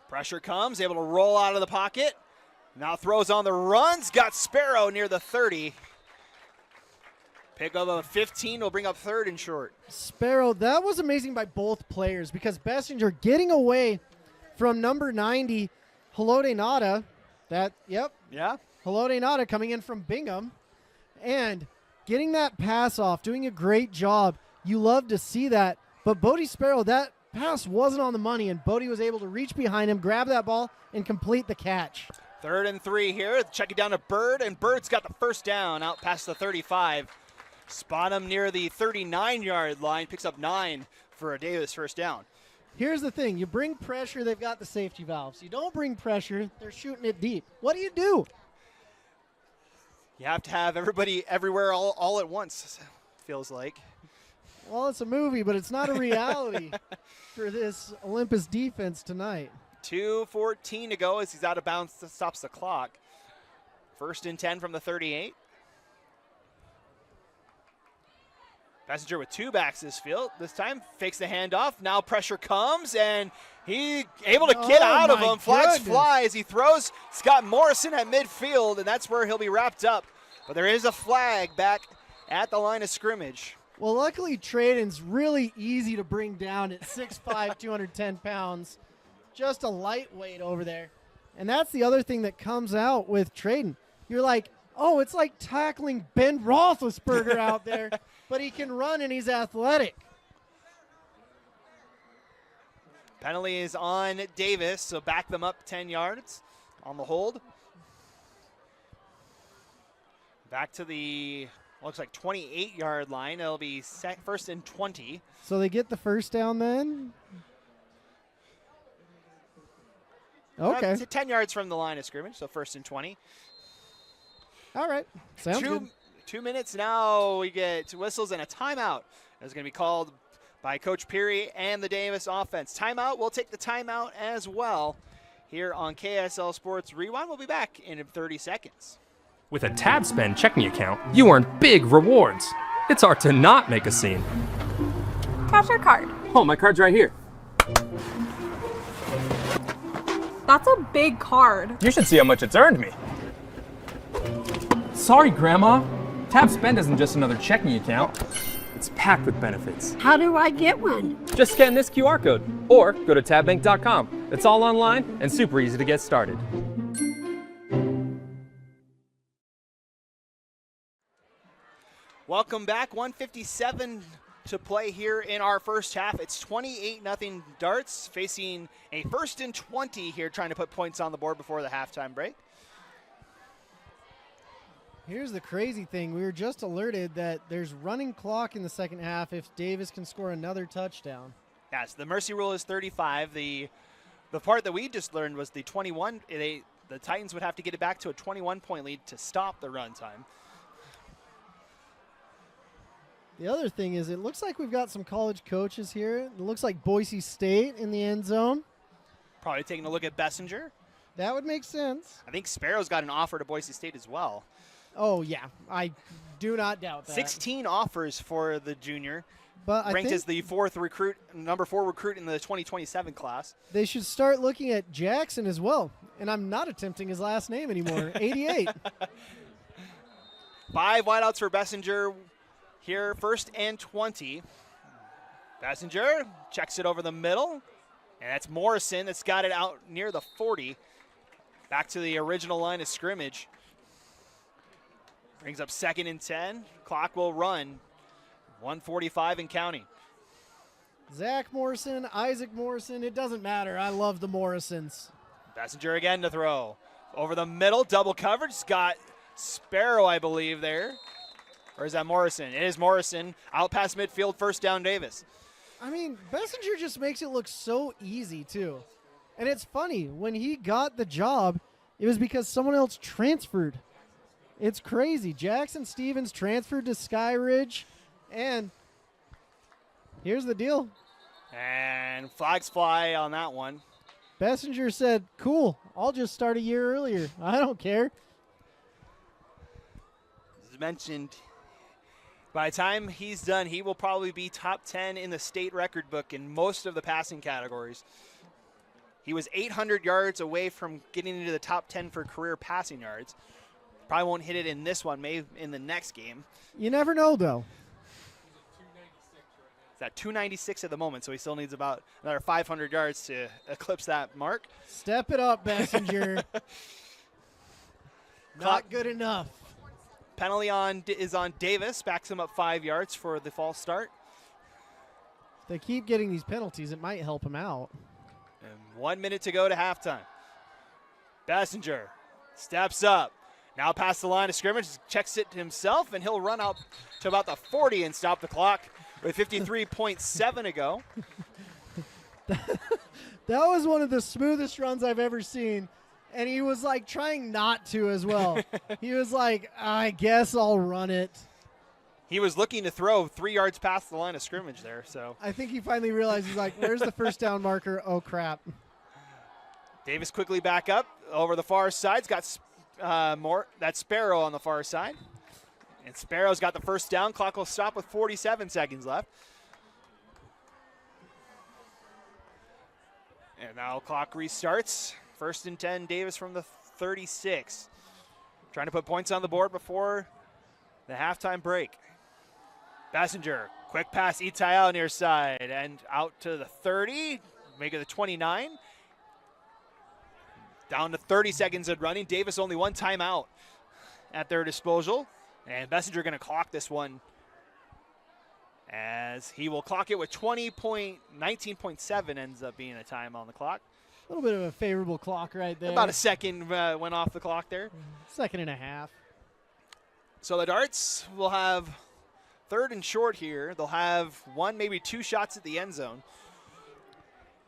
Pressure comes, able to roll out of the pocket. Now throws on the runs. Got Sparrow near the 30. Pick up a 15 will bring up 3rd and short. Sparrow, that was amazing by both players because Bessinger getting away from number 90, Halode Nada. Yeah. Halode Nada coming in from Bingham and getting that pass off, doing a great job. You love to see that. But Bodie Sparrow, that pass wasn't on the money, and Bodie was able to reach behind him, grab that ball, and complete the catch. 3rd and 3 here. Check it down to Bird, and Bird's got the first down out past the 35. Spot him near the 39-yard line. Picks up 9 for a Davis first down. Here's the thing. You bring pressure, they've got the safety valves. You don't bring pressure, they're shooting it deep. What do? You have to have everybody everywhere all at once, feels like. Well, it's a movie, but it's not a reality for this Olympus defense tonight. 2:14 to go as he's out of bounds. Stops the clock. 1st and 10 from the 38. Bessinger with 2 backs this time. Fakes the handoff. Now pressure comes, and he able to get out of him. Flags fly as he throws Scott Morrison at midfield, and that's where he'll be wrapped up. But there is a flag back at the line of scrimmage. Well, luckily, Trayden's really easy to bring down at 6'5", 210 pounds. Just a lightweight over there. And that's the other thing that comes out with Trayden. You're like, oh, it's like tackling Ben Roethlisberger out there, but he can run and he's athletic. Penalty is on Davis, so back them up 10 yards on the hold. Back to the, looks like 28-yard line. It'll be 1st and 20. So they get the first down then? Okay. 10 yards from the line of scrimmage, so 1st and 20. All right. Sounds good. 2 minutes now. We get whistles and a timeout. It's going to be called by Coach Peary and the Davis offense. Timeout. We'll take the timeout as well here on KSL Sports Rewind. We'll be back in 30 seconds. With a TabSpend checking account, you earn big rewards. It's hard to not make a scene. Capture card. Oh, my card's right here. That's a big card. You should see how much it's earned me. Sorry, Grandma. Tab Spend isn't just another checking account. It's packed with benefits. How do I get one? Just scan this QR code or go to tabbank.com. It's all online and super easy to get started. Welcome back. 1:57 to play here in our first half. It's 28-0 Darts facing a 1st and 20 here, trying to put points on the board before the halftime break. Here's the crazy thing. We were just alerted that there's running clock in the second half if Davis can score another touchdown. Yes, the mercy rule is 35. The part that we just learned was the 21. The Titans would have to get it back to a 21-point lead to stop the run time. The other thing is it looks like we've got some college coaches here. It looks like Boise State in the end zone. Probably taking a look at Bessinger. That would make sense. I think Sparrow's got an offer to Boise State as well. Oh, yeah. I do not doubt that. 16 offers for the junior. But I ranked think as the number 4 recruit in the 2027 class. They should start looking at Jackson as well. And I'm not attempting his last name anymore. 88. 5 wideouts for Bessinger here, 1st and 20. Bessinger checks it over the middle. And that's Morrison that's got it out near the 40. Back to the original line of scrimmage. Brings up 2nd and 10. Clock will run. 1:45 and counting. Zach Morrison, Isaac Morrison, it doesn't matter. I love the Morrisons. Bessinger again to throw. Over the middle, double coverage. Got Sparrow, I believe, there. Or is that Morrison? It is Morrison. Out past midfield, 1st down Davis. I mean, Bessinger just makes it look so easy, too. And it's funny, when he got the job, it was because someone else transferred. It's crazy. Jackson Stevens transferred to Skyridge, and here's the deal. And flags fly on that one. Bessinger said, cool, I'll just start a year earlier. I don't care. As mentioned, by the time he's done, he will probably be top 10 in the state record book in most of the passing categories. He was 800 yards away from getting into the top 10 for career passing yards. Probably won't hit it in this one, maybe in the next game. You never know, though. He's at 296 at the moment, so he still needs about another 500 yards to eclipse that mark. Step it up, Bessinger. Not good enough. Penalty is on Davis, backs him up 5 yards for the false start. If they keep getting these penalties, it might help him out. And 1 minute to go to halftime. Bessinger steps up. Now past the line of scrimmage, checks it himself, and he'll run out to about the 40 and stop the clock with 53.7 to go. That was one of the smoothest runs I've ever seen. And he was like trying not to as well. He was like, I guess I'll run it. He was looking to throw 3 yards past the line of scrimmage there. So I think he finally realized, he's like, where's the 1st down marker? Oh, crap. Davis quickly back up over the far side. He's got that's Sparrow on the far side. And Sparrow's got the 1st down. Clock will stop with 47 seconds left. And now clock restarts. 1st and 10, Davis from the 36. Trying to put points on the board before the halftime break. Bessinger, quick pass, Itayao near side, and out to the 30, make it the 29. Down to 30 seconds of running. Davis only 1 timeout at their disposal. And Bessinger going to clock this one as he will clock it with 19.7 ends up being a time on the clock. A little bit of a favorable clock right there. About a second went off the clock there. 1.5 seconds. So the Darts will have 3rd and short here. They'll have 1, maybe 2 shots at the end zone.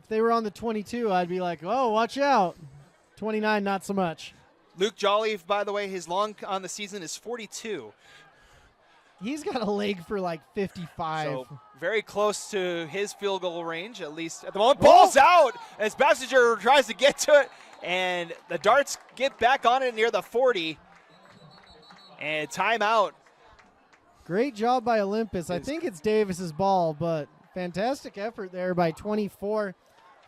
If they were on the 22, I'd be like, oh, watch out. 29, not so much. Luke Jolly, by the way, his long on the season is 42. He's got a leg for like 55. So very close to his field goal range, at least at the moment. Ball's out as Bessinger tries to get to it, and the Darts get back on it near the 40. And timeout. Great job by Olympus. I think it's Davis's ball, but fantastic effort there by 24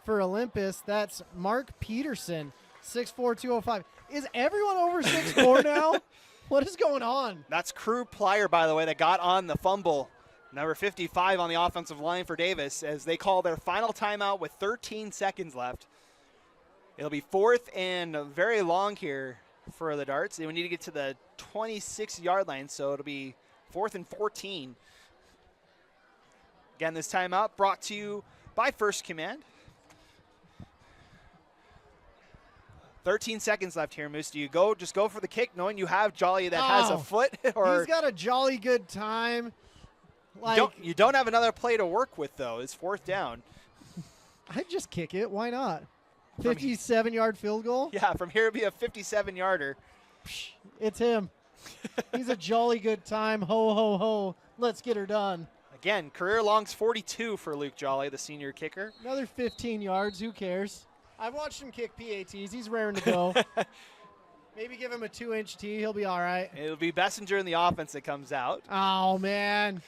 for Olympus. That's Mark Peterson, 6'4", 205. Is everyone over 6'4" now? What is going on? That's Crew Plyer, by the way, that got on the fumble. Number 55 on the offensive line for Davis as they call their final timeout with 13 seconds left. It'll be 4th and very long here for the Darts. They will need to get to the 26-yard line, so it'll be 4th and 14. Again, this timeout brought to you by First Command. 13 seconds left here, Moose. Do you just go for the kick knowing you have Jolly that has a foot? Or he's got a jolly good time. You don't have another play to work with, though. It's 4th down. I'd just kick it. Why not? 57-yard field goal? Yeah, from here it'd be a 57-yarder. It's him. He's a jolly good time. Ho, ho, ho. Let's get her done. Again, career longs 42 for Luke Jolly, the senior kicker. Another 15 yards. Who cares? I've watched him kick PATs. He's raring to go. Maybe give him a 2-inch tee. He'll be all right. It'll be Bessinger in the offense that comes out. Oh, man.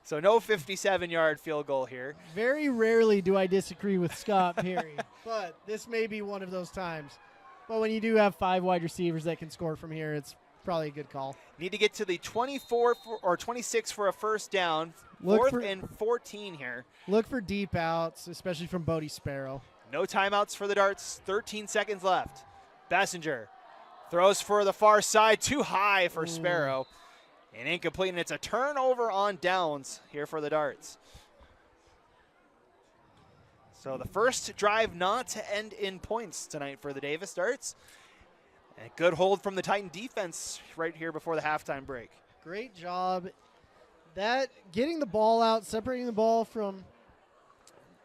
So no 57-yard field goal here. Very rarely do I disagree with Scott Perry, but this may be one of those times. But when you do have 5 wide receivers that can score from here, it's probably a good call. Need to get to the 24 or 26 for a first down. 4th and 14 here. Look for deep outs, especially from Bodie Sparrow. No timeouts for the Darts. 13 seconds left. Bessinger throws for the far side. Too high for Sparrow. And incomplete, and it's a turnover on downs here for the Darts. So the first drive not to end in points tonight for the Davis Darts. And a good hold from the Titan defense right here before the halftime break. Great job. Getting the ball out, separating the ball from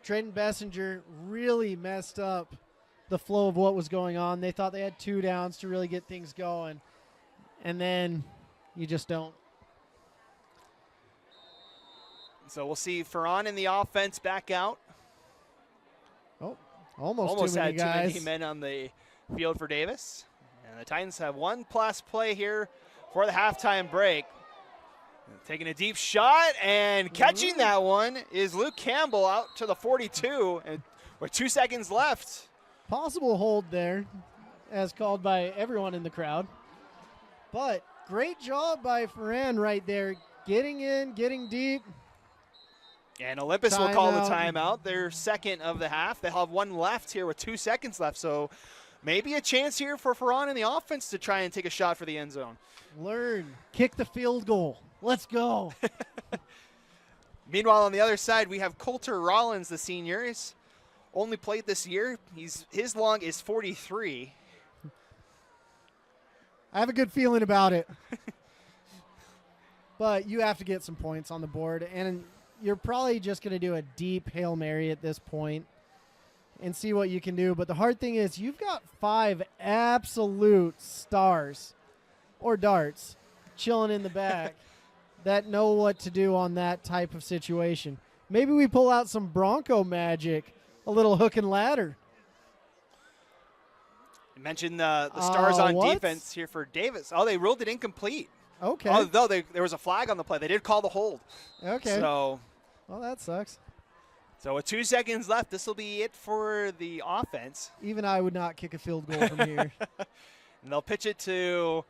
Trayton Bessinger really messed up the flow of what was going on. They thought they had 2 downs to really get things going. And then you just don't. So we'll see Ferran in the offense back out. Oh, almost too many had guys. too many men on the field for Davis. And the Titans have one plus play here for the halftime break. Taking a deep shot and catching that one is Luke Campbell out to the 42 and with 2 seconds left. Possible hold there as called by everyone in the crowd. But great job by Ferran right there. Getting in, getting deep. And Olympus will call the timeout. Their second of the half. They'll have one left here with 2 seconds left. So maybe a chance here for Ferran in the offense to try and take a shot for the end zone. Kick the field goal. Let's go. Meanwhile, on the other side, we have Coulter Rollins, the senior. He's only played this year. His long is 43. I have a good feeling about it. But you have to get some points on the board. And you're probably just going to do a deep Hail Mary at this point and see what you can do. But the hard thing is you've got 5 absolute stars or darts chilling in the back that know what to do on that type of situation. Maybe we pull out some Bronco magic, a little hook and ladder. You mentioned the stars on defense here for Davis. Oh, they ruled it incomplete. Okay. Although there was a flag on the play. They did call the hold. Okay. So, well, that sucks. So with 2 seconds left, this will be it for the offense. Even I would not kick a field goal from here. And they'll pitch it to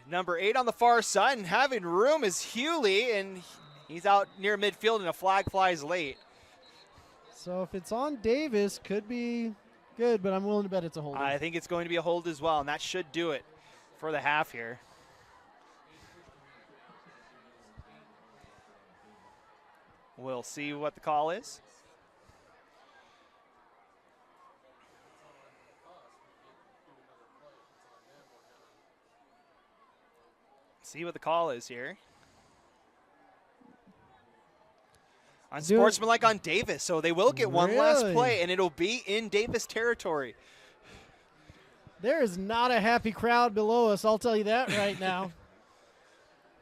number 8 on the far side. And having room is Hewley, and he's out near midfield, and a flag flies late. So if it's on Davis, could be good, but I'm willing to bet it's a hold. I think it's going to be a hold as well, and that should do it for the half here. We'll see what the call is. See what the call is here. Unsportsmanlike on Davis, so they will get one last play, and it'll be in Davis territory. There is not a happy crowd below us, I'll tell you that right now.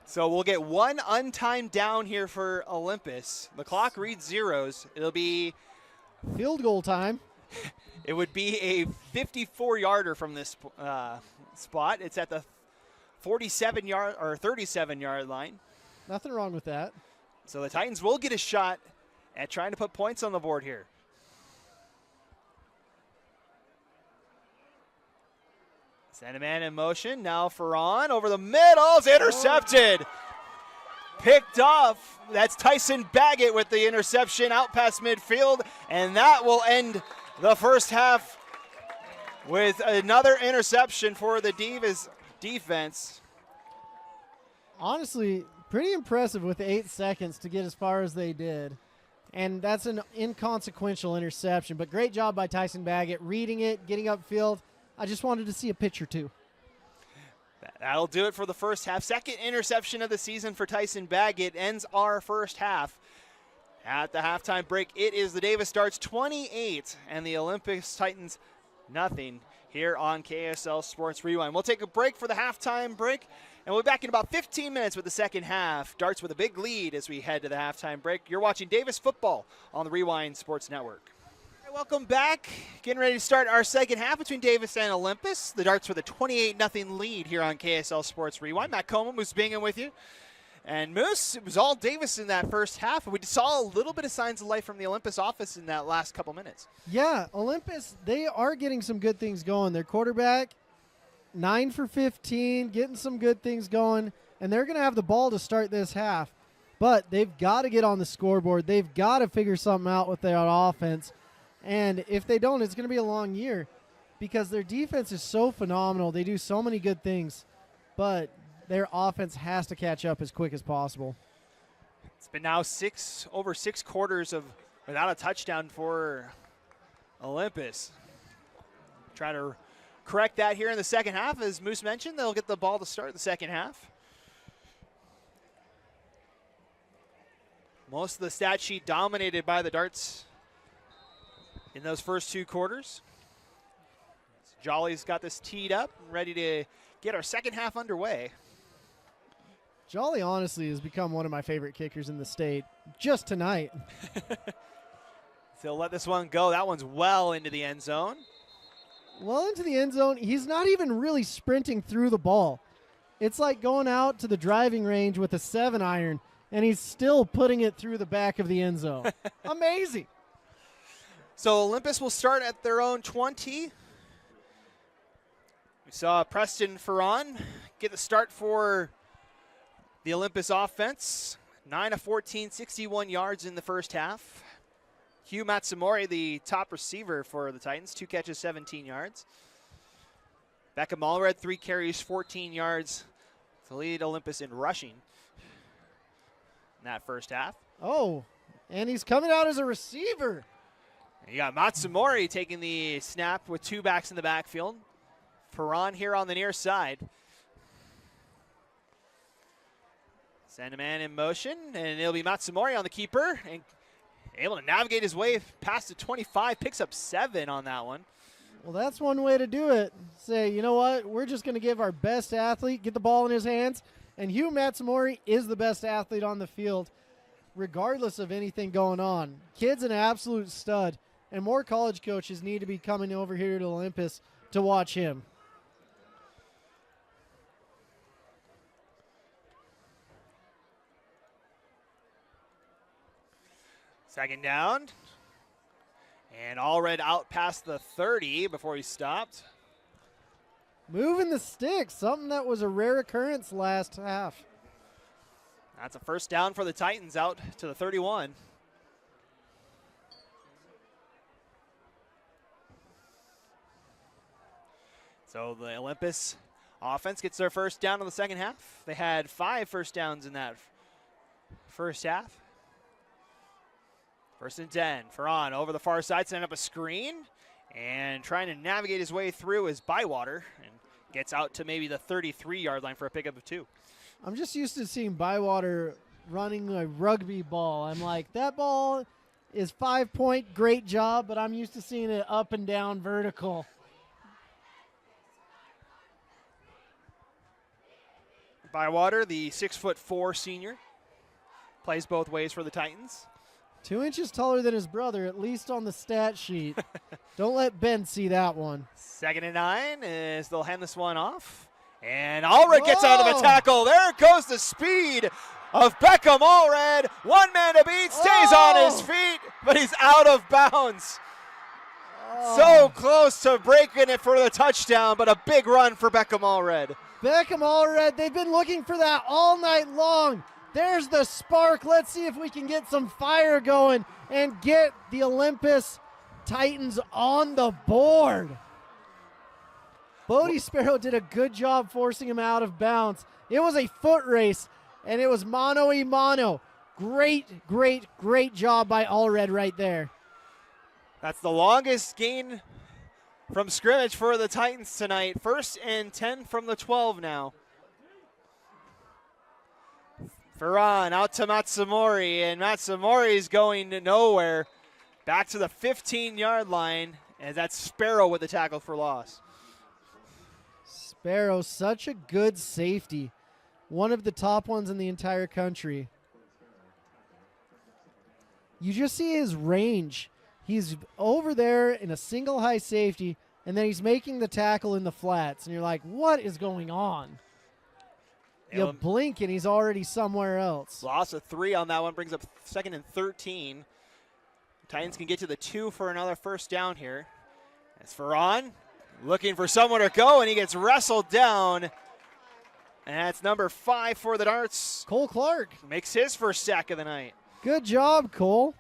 So we'll get one untimed down here for Olympus. The clock reads zeros. It'll be field goal time. It would be a 54-yarder from this spot. It's at the 47-yard or 37-yard line. Nothing wrong with that. So the Titans will get a shot at trying to put points on the board here. Send a man in motion. Now Ferran over the middle. It's intercepted. Picked off. That's Tyson Baggett with the interception out past midfield. And that will end the first half with another interception for the Divas defense. Honestly, pretty impressive with 8 seconds to get as far as they did. And that's an inconsequential interception. But great job by Tyson Baggett, reading it, getting upfield. I just wanted to see a pitch or two. That'll do it for the first half. Second interception of the season for Tyson Baggett ends our first half. At the halftime break, it is the Davis Darts 28 and the Olympus Titans nothing here on KSL Sports Rewind. We'll take a break for the halftime break, and we'll be back in about 15 minutes with the second half. Darts with a big lead as we head to the halftime break. You're watching Davis football on the Rewind Sports Network. Welcome back. Getting ready to start our second half between Davis and Olympus. The Darts with a 28-0 lead here on KSL Sports Rewind. Matt Coleman, Moose Bingham with you. And Moose, it was all Davis in that first half. We saw a little bit of signs of life from the Olympus offense in that last couple minutes. Yeah, Olympus, they are getting some good things going. Their quarterback, 9 for 15, getting some good things going. And they're going to have the ball to start this half. But they've got to get on the scoreboard. They've got to figure something out with their offense. And if they don't, it's going to be a long year because their defense is so phenomenal. They do so many good things, but their offense has to catch up as quick as possible. It's been now over six quarters of without a touchdown for Olympus. Try to correct that here in the second half. As Moose mentioned, they'll get the ball to start the second half. Most of the stat sheet dominated by the Darts in those first two quarters. Jolly's got this teed up and ready to get our second half underway. Jolly honestly has become one of my favorite kickers in the state just tonight. So they'll let this one go. That one's well into the end zone. Well into the end zone. He's not even really sprinting through the ball. It's like going out to the driving range with a 7-iron, and he's still putting it through the back of the end zone. Amazing. So Olympus will start at their own 20. We saw Preston Ferran get the start for the Olympus offense. 9 of 14, 61 yards in the first half. Hugh Matsumori, the top receiver for the Titans, 2 catches, 17 yards. Beckham Allred, 3 carries, 14 yards to lead Olympus in rushing in that first half. Oh, and he's coming out as a receiver. And you got Matsumori taking the snap with 2 backs in the backfield. Ferran here on the near side. Send a man in motion, and it'll be Matsumori on the keeper, and able to navigate his way past the 25, picks up 7 on that one. Well, that's one way to do it. Say, you know what, we're just going to give our best athlete, get the ball in his hands, and Hugh Matsumori is the best athlete on the field, regardless of anything going on. Kid's an absolute stud, and more college coaches need to be coming over here to Olympus to watch him. Second down. And Allred out past the 30 before he stopped. Moving the sticks, something that was a rare occurrence last half. That's a first down for the Titans out to the 31. So the Olympus offense gets their first down in the second half. They had 5 first downs in that first half. First and 10. Ferran over the far side, setting up a screen. And trying to navigate his way through is Bywater. And gets out to maybe the 33-yard line for a pickup of 2. I'm just used to seeing Bywater running a rugby ball. I'm like, that ball is 5-point, great job, but I'm used to seeing it up and down vertical. Bywater, the 6'4" senior, plays both ways for the Titans. 2 inches taller than his brother, at least on the stat sheet. Don't let Ben see that one. Second and 9 as they'll hand this one off. And Allred gets out of the tackle. There goes the speed of Beckham Allred. One man to beat, stays on his feet, but he's out of bounds. So close to breaking it for the touchdown, but a big run for Beckham Allred. Beckham Allred, they've been looking for that all night long. There's the spark. Let's see if we can get some fire going and get the Olympus Titans on the board. Bodie Sparrow did a good job forcing him out of bounds. It was a foot race, and it was mano-a-mano. Great job by Allred right there. That's the longest gain from scrimmage for the Titans tonight. 1st and 10 from the 12 now. Ferran out to Matsumori, and Matsumori's going nowhere. Back to the 15-yard line, and that's Sparrow with the tackle for loss. Sparrow, such a good safety. One of the top ones in the entire country. You just see his range. He's over there in a single high safety, and then he's making the tackle in the flats, and you're like, what is going on? You blink, and he's already somewhere else. Loss of 3 on that one brings up 2nd and 13. Titans can get to the 2 for another first down here. As Ferran looking for somewhere to go, and he gets wrestled down. And that's number 5 for the Darts. Cole Clark. Makes his first sack of the night. Good job, Cole.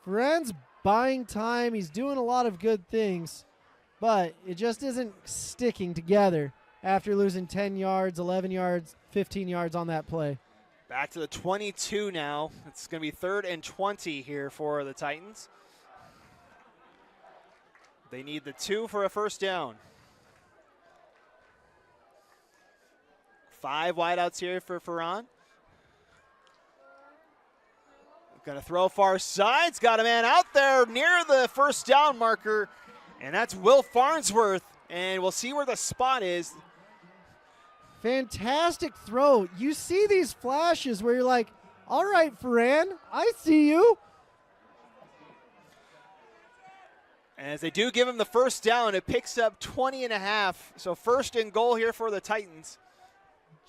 Ferran's buying time. He's doing a lot of good things, but it just isn't sticking together after losing 10 yards, 11 yards, 15 yards on that play. Back to the 22 now. It's going to be 3rd and 20 here for the Titans. They need the 2 for a first down. 5 wideouts here for Ferran. Going to throw far sides. Got a man out there near the first down marker, and that's Will Farnsworth. And we'll see where the spot is. Fantastic throw. You see these flashes where you're like, all right, Ferran, I see you. As they do give him the first down, it picks up 20 and a half. So 1st and goal here for the Titans.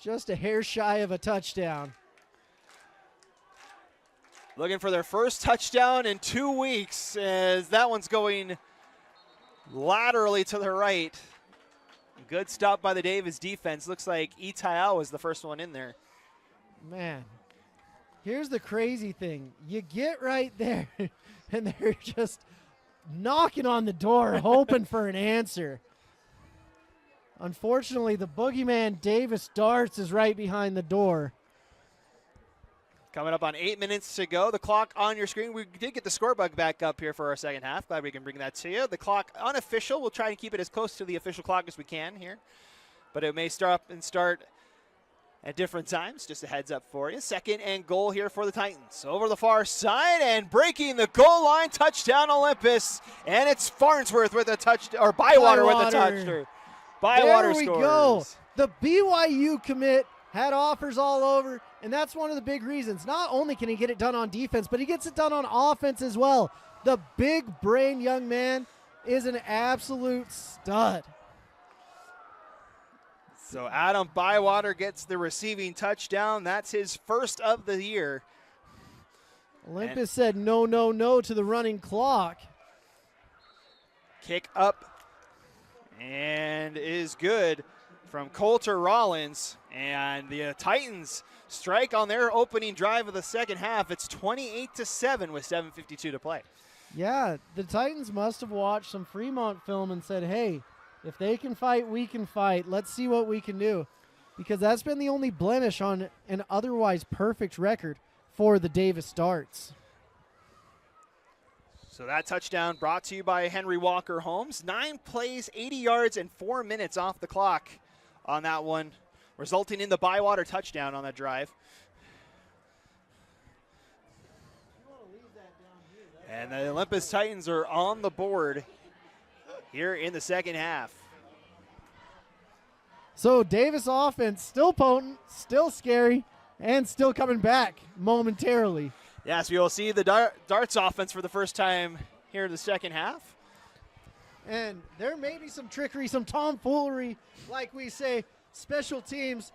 Just a hair shy of a touchdown. Looking for their first touchdown in 2 weeks, as that one's going laterally to the right. Good stop by the Davis defense. Looks like Itaiao was the first one in there. Man, here's the crazy thing. You get right there, and they're just knocking on the door, hoping for an answer. Unfortunately, the boogeyman Davis Darts is right behind the door. Coming up on 8 minutes to go. The clock on your screen. We did get the score bug back up here for our second half. Glad we can bring that to you. The clock unofficial. We'll try and keep it as close to the official clock as we can here. But it may start at different times. Just a heads up for you. 2nd and goal here for the Titans. Over the far side and breaking the goal line. Touchdown Olympus. And it's Farnsworth with a touchdown, or Bywater with a touchdown. Bywater scores. There we go. The BYU commit had offers all over, and that's one of the big reasons. Not only can he get it done on defense, but he gets it done on offense as well. The big brain young man is an absolute stud. So Adam Bywater gets the receiving touchdown. That's his first of the year. Olympus said no, no, no to the running clock. Kick up and is good from Coulter Rollins. And the Titans strike on their opening drive of the second half. It's 28-7 with 7:52 to play. Yeah, the Titans must have watched some Fremont film and said, hey, if they can fight, we can fight. Let's see what we can do. Because that's been the only blemish on an otherwise perfect record for the Davis Darts. So that touchdown brought to you by Henry Walker Homes. 9 plays, 80 yards, and 4 minutes off the clock on that one, resulting in the Bywater touchdown on that drive. And the Olympus Titans are on the board here in the second half. So Davis offense still potent, still scary, and still coming back momentarily. Yes, we will see the Darts offense for the first time here in the second half. And there may be some trickery, some tomfoolery, like we say, special teams.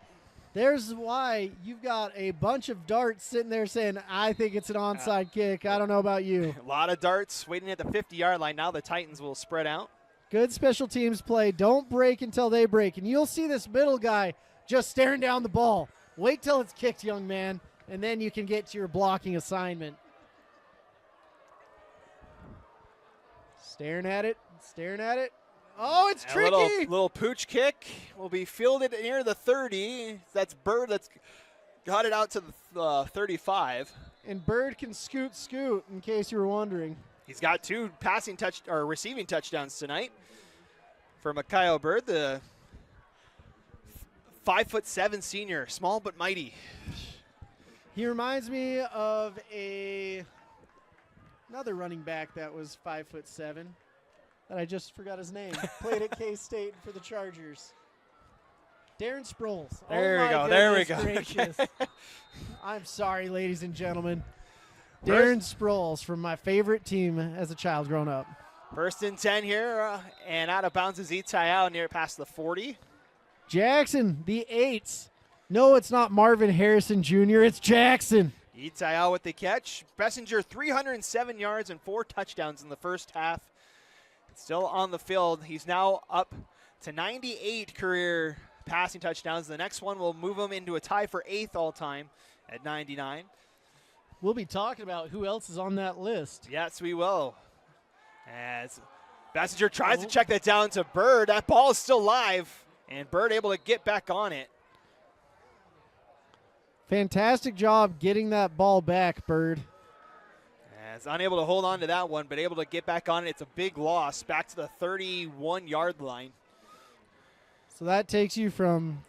There's why you've got a bunch of darts sitting there saying, I think it's an onside kick. I don't know about you. A lot of darts waiting at the 50-yard line. Now the Titans will spread out. Good special teams play. Don't break until they break. And you'll see this middle guy just staring down the ball. Wait till it's kicked, young man, and then you can get to your blocking assignment. Staring at it, staring at it. Oh, it's tricky. A little pooch kick will be fielded near the 30. That's Bird that's got it out to the 35. And Bird can scoot in case you were wondering. He's got 2 receiving touchdowns tonight for Micaiah Bird, the 5'7" senior, small but mighty. He reminds me of another running back that was 5'7", that I just forgot his name. Played at K-State for the Chargers. Darren Sproles. There we go. Gracious. I'm sorry, ladies and gentlemen. Darren Sproles from my favorite team as a child growing up. 1st and 10 here, and out of bounds is Itayao near past the 40. Jackson, the 8s. No, it's not Marvin Harrison Jr., it's Jackson. Itayao with the catch. Bessinger 307 yards and 4 touchdowns in the first half. Still on the field. He's now up to 98 career passing touchdowns. The next one will move him into a tie for 8th all time at 99. We'll be talking about who else is on that list. Yes, we will. As Bessinger tries to check that down to Bird. That ball is still live, and Bird able to get back on it. Fantastic job getting that ball back, Bird. As unable to hold on to that one, but able to get back on it. It's a big loss, back to the 31-yard line. So that takes you from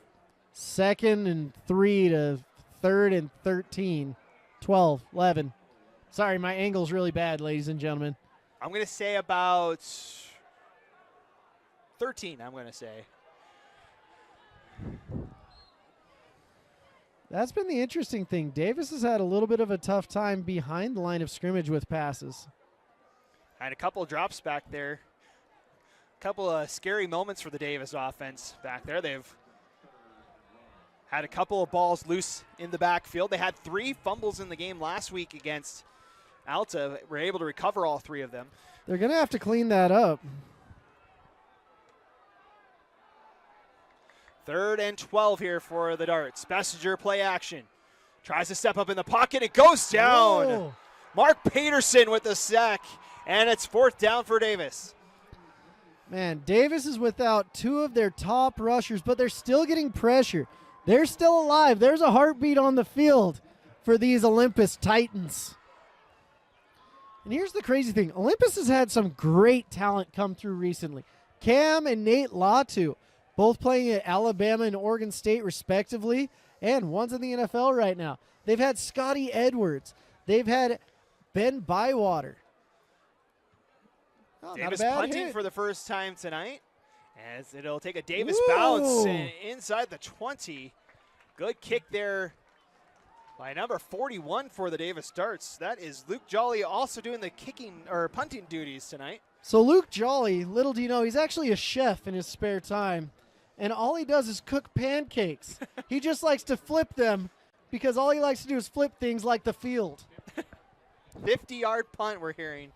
2nd and 3 to 3rd and 13, 12, 11. Sorry, my angle's really bad, ladies and gentlemen. I'm going to say about 13, I'm going to say. That's been the interesting thing. Davis has had a little bit of a tough time behind the line of scrimmage with passes. Had a couple of drops back there. A couple of scary moments for the Davis offense back there. They've had a couple of balls loose in the backfield. They had 3 fumbles in the game last week against Alta. Were able to recover all 3 of them. They're going to have to clean that up. 3rd and 12 here for the Darts. Bessinger play action. Tries to step up in the pocket. It goes down. Whoa. Mark Peterson with the sack. And it's 4th down for Davis. Man, Davis is without 2 of their top rushers, but they're still getting pressure. They're still alive. There's a heartbeat on the field for these Olympus Titans. And here's the crazy thing. Olympus has had some great talent come through recently. Cam and Nate Latu, both playing at Alabama and Oregon State respectively, and one's in the NFL right now. They've had Scotty Edwards. They've had Ben Bywater. Oh, Davis not a bad punting hit. for the first time tonight, as it'll take a Davis Whoa. bounce inside the 20. Good kick there by number 41 for the Davis Darts. That is Luke Jolly also doing the kicking or punting duties tonight. So Luke Jolly, little do you know, he's actually a chef in his spare time. And all he does is cook pancakes. He just likes to flip them because all he likes to do is flip things like the field. 50-yard punt we're hearing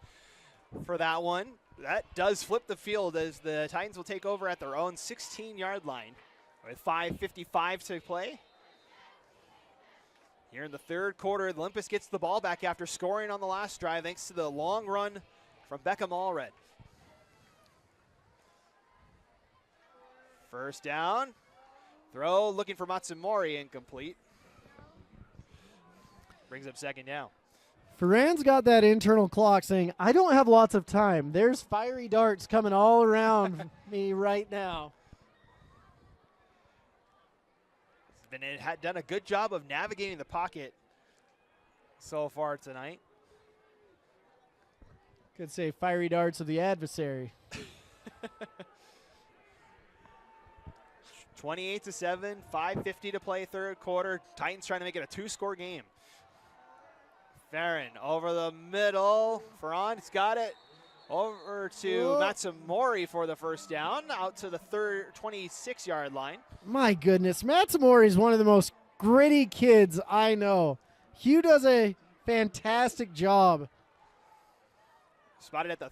for that one. That does flip the field as the Titans will take over at their own 16-yard line with 5:55 to play. Here in the 3rd quarter, Olympus gets the ball back after scoring on the last drive thanks to the long run from Beckham Allred. 1st down. Throw looking for Matsumori, incomplete. Brings up 2nd down. Ferran's got that internal clock saying, I don't have lots of time. There's fiery darts coming all around me right now. It had done a good job of navigating the pocket so far tonight. Could say fiery darts of the adversary. 28-7, 5:50 to play 3rd quarter. Titans trying to make it a 2-score game. Farron over the middle. Ferran's got it. Over to Matsumori for the first down, out to the 26-yard line. My goodness, Matsumori is one of the most gritty kids I know. Hugh does a fantastic job. Spotted at the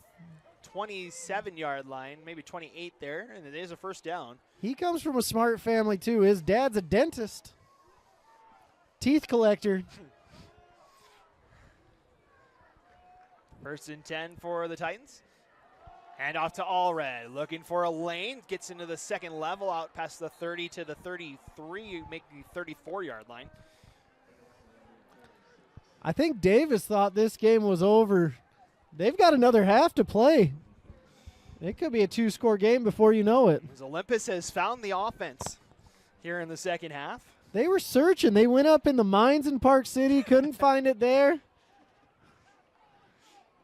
27-yard line, maybe 28 there, and it is a first down. He comes from a smart family, too. His dad's a dentist, teeth collector. First and 10 for the Titans. Hand off to Allred, looking for a lane. Gets into the second level, out past the 30 to the 33, make the 34-yard line. I think Davis thought this game was over. They've got another half to play. It could be a 2-score game before you know it. As Olympus has found the offense here in the second half. They were searching. They went up in the mines in Park City, couldn't find it there.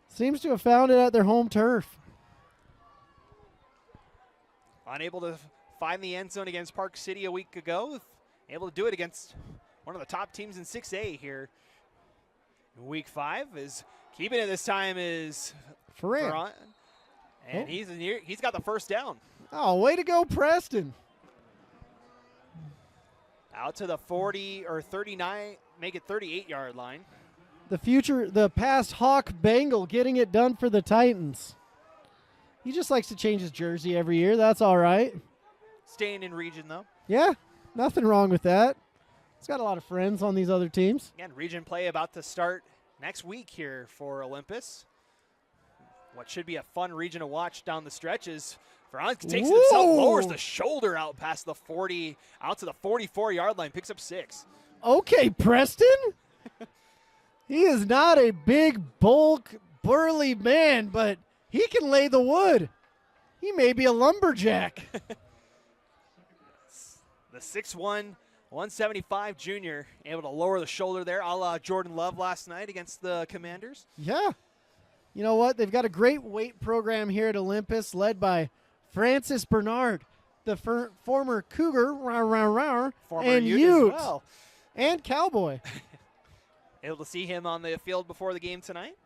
Seems to have found it at their home turf. Unable to find the end zone against Park City a week ago. Able to do it against one of the top teams in 6A here in week 5. Is keeping it this time is Ferran. And he's got the first down. Oh, way to go, Preston. Out to the 40 or 39, make it 38-yard line. The past Hawk Bengal getting it done for the Titans. He just likes to change his jersey every year. That's all right. Staying in region, though. Yeah, nothing wrong with that. He's got a lot of friends on these other teams. Again, region play about to start next week here for Olympus. What should be a fun region to watch down the stretches. Ferran takes it himself, lowers the shoulder out past the 40, out to the 44-yard line, picks up 6. Okay, Preston. He is not a big, bulk, burly man, but he can lay the wood. He may be a lumberjack. The 6'1", 175 junior, able to lower the shoulder there, a la Jordan Love last night against the Commanders. Yeah. You know what? They've got a great weight program here at Olympus, led by Francis Bernard, the former Cougar, Former and Ute as well. And Cowboy. Able to see him on the field before the game tonight.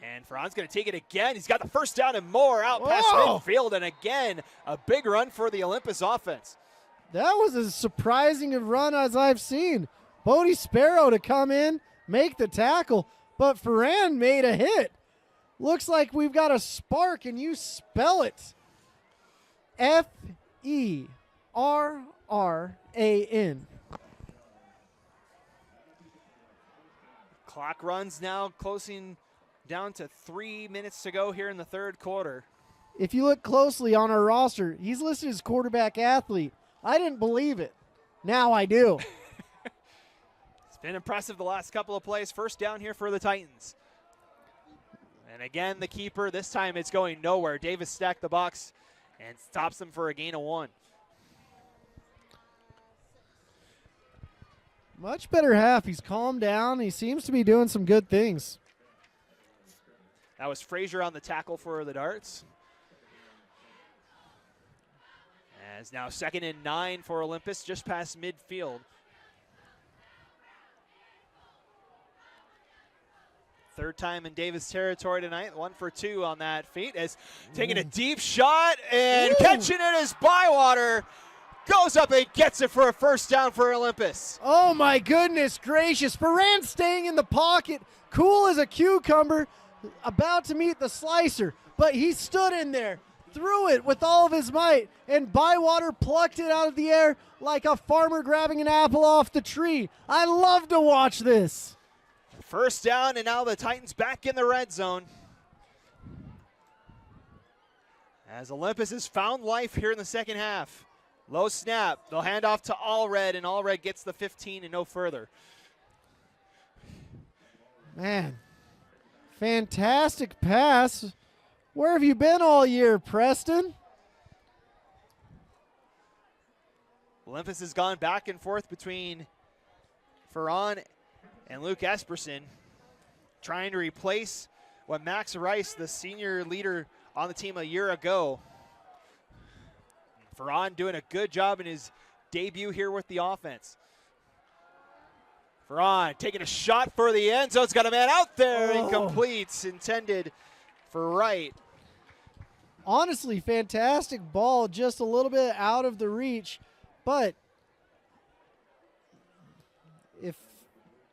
And Ferran's going to take it again. He's got the first down and more out past midfield. And again, a big run for the Olympus offense. That was as surprising a run as I've seen. Bodie Sparrow to come in, make the tackle, but Ferran made a hit. Looks like we've got a spark, and you spell it. Ferran. Clock runs now closing down to 3 minutes to go here in the third quarter. If you look closely on our roster, he's listed as quarterback athlete. I didn't believe it. Now I do. It's been impressive the last couple of plays. First down here for the Titans. And again, the keeper, this time it's going nowhere. Davis stacked the box and stops them for a gain of 1. Much better half. He's calmed down. He seems to be doing some good things. That was Frazier on the tackle for the Darts. As now 2nd and 9 for Olympus, just past midfield. Third time in Davis territory tonight. 1 for 2 on that feat. As taking a deep shot and catching it as Bywater goes up and gets it for a first down for Olympus. Oh my goodness gracious. Ferran staying in the pocket, cool as a cucumber, about to meet the slicer, but he stood in there, threw it with all of his might, and Bywater plucked it out of the air like a farmer grabbing an apple off the tree. I love to watch this. First down, and now the Titans back in the red zone. As Olympus has found life here in the second half. Low snap. They'll hand off to Allred, and Allred gets the 15 and no further. Man, fantastic pass. Where have you been all year, Preston? Olympus has gone back and forth between Ferran and Luke Esperson, trying to replace what Max Rice, the senior leader on the team a year ago. Ferran doing a good job in his debut here with the offense. Ferran taking a shot for the end zone. It's got a man out there. Incomplete. Intended for right. Honestly, fantastic ball, just a little bit out of the reach, but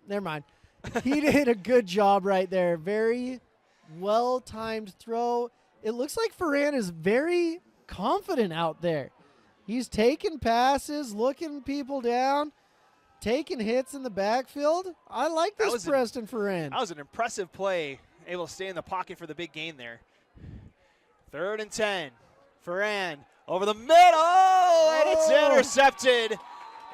never mind. He did a good job right there. Very well-timed throw. It looks like Ferran is very confident out there. He's taking passes, looking people down, taking hits in the backfield. I like this Preston Ferran. That was an impressive play, able to stay in the pocket for the big gain there. 3rd and 10. Ferran over the middle, and it's intercepted.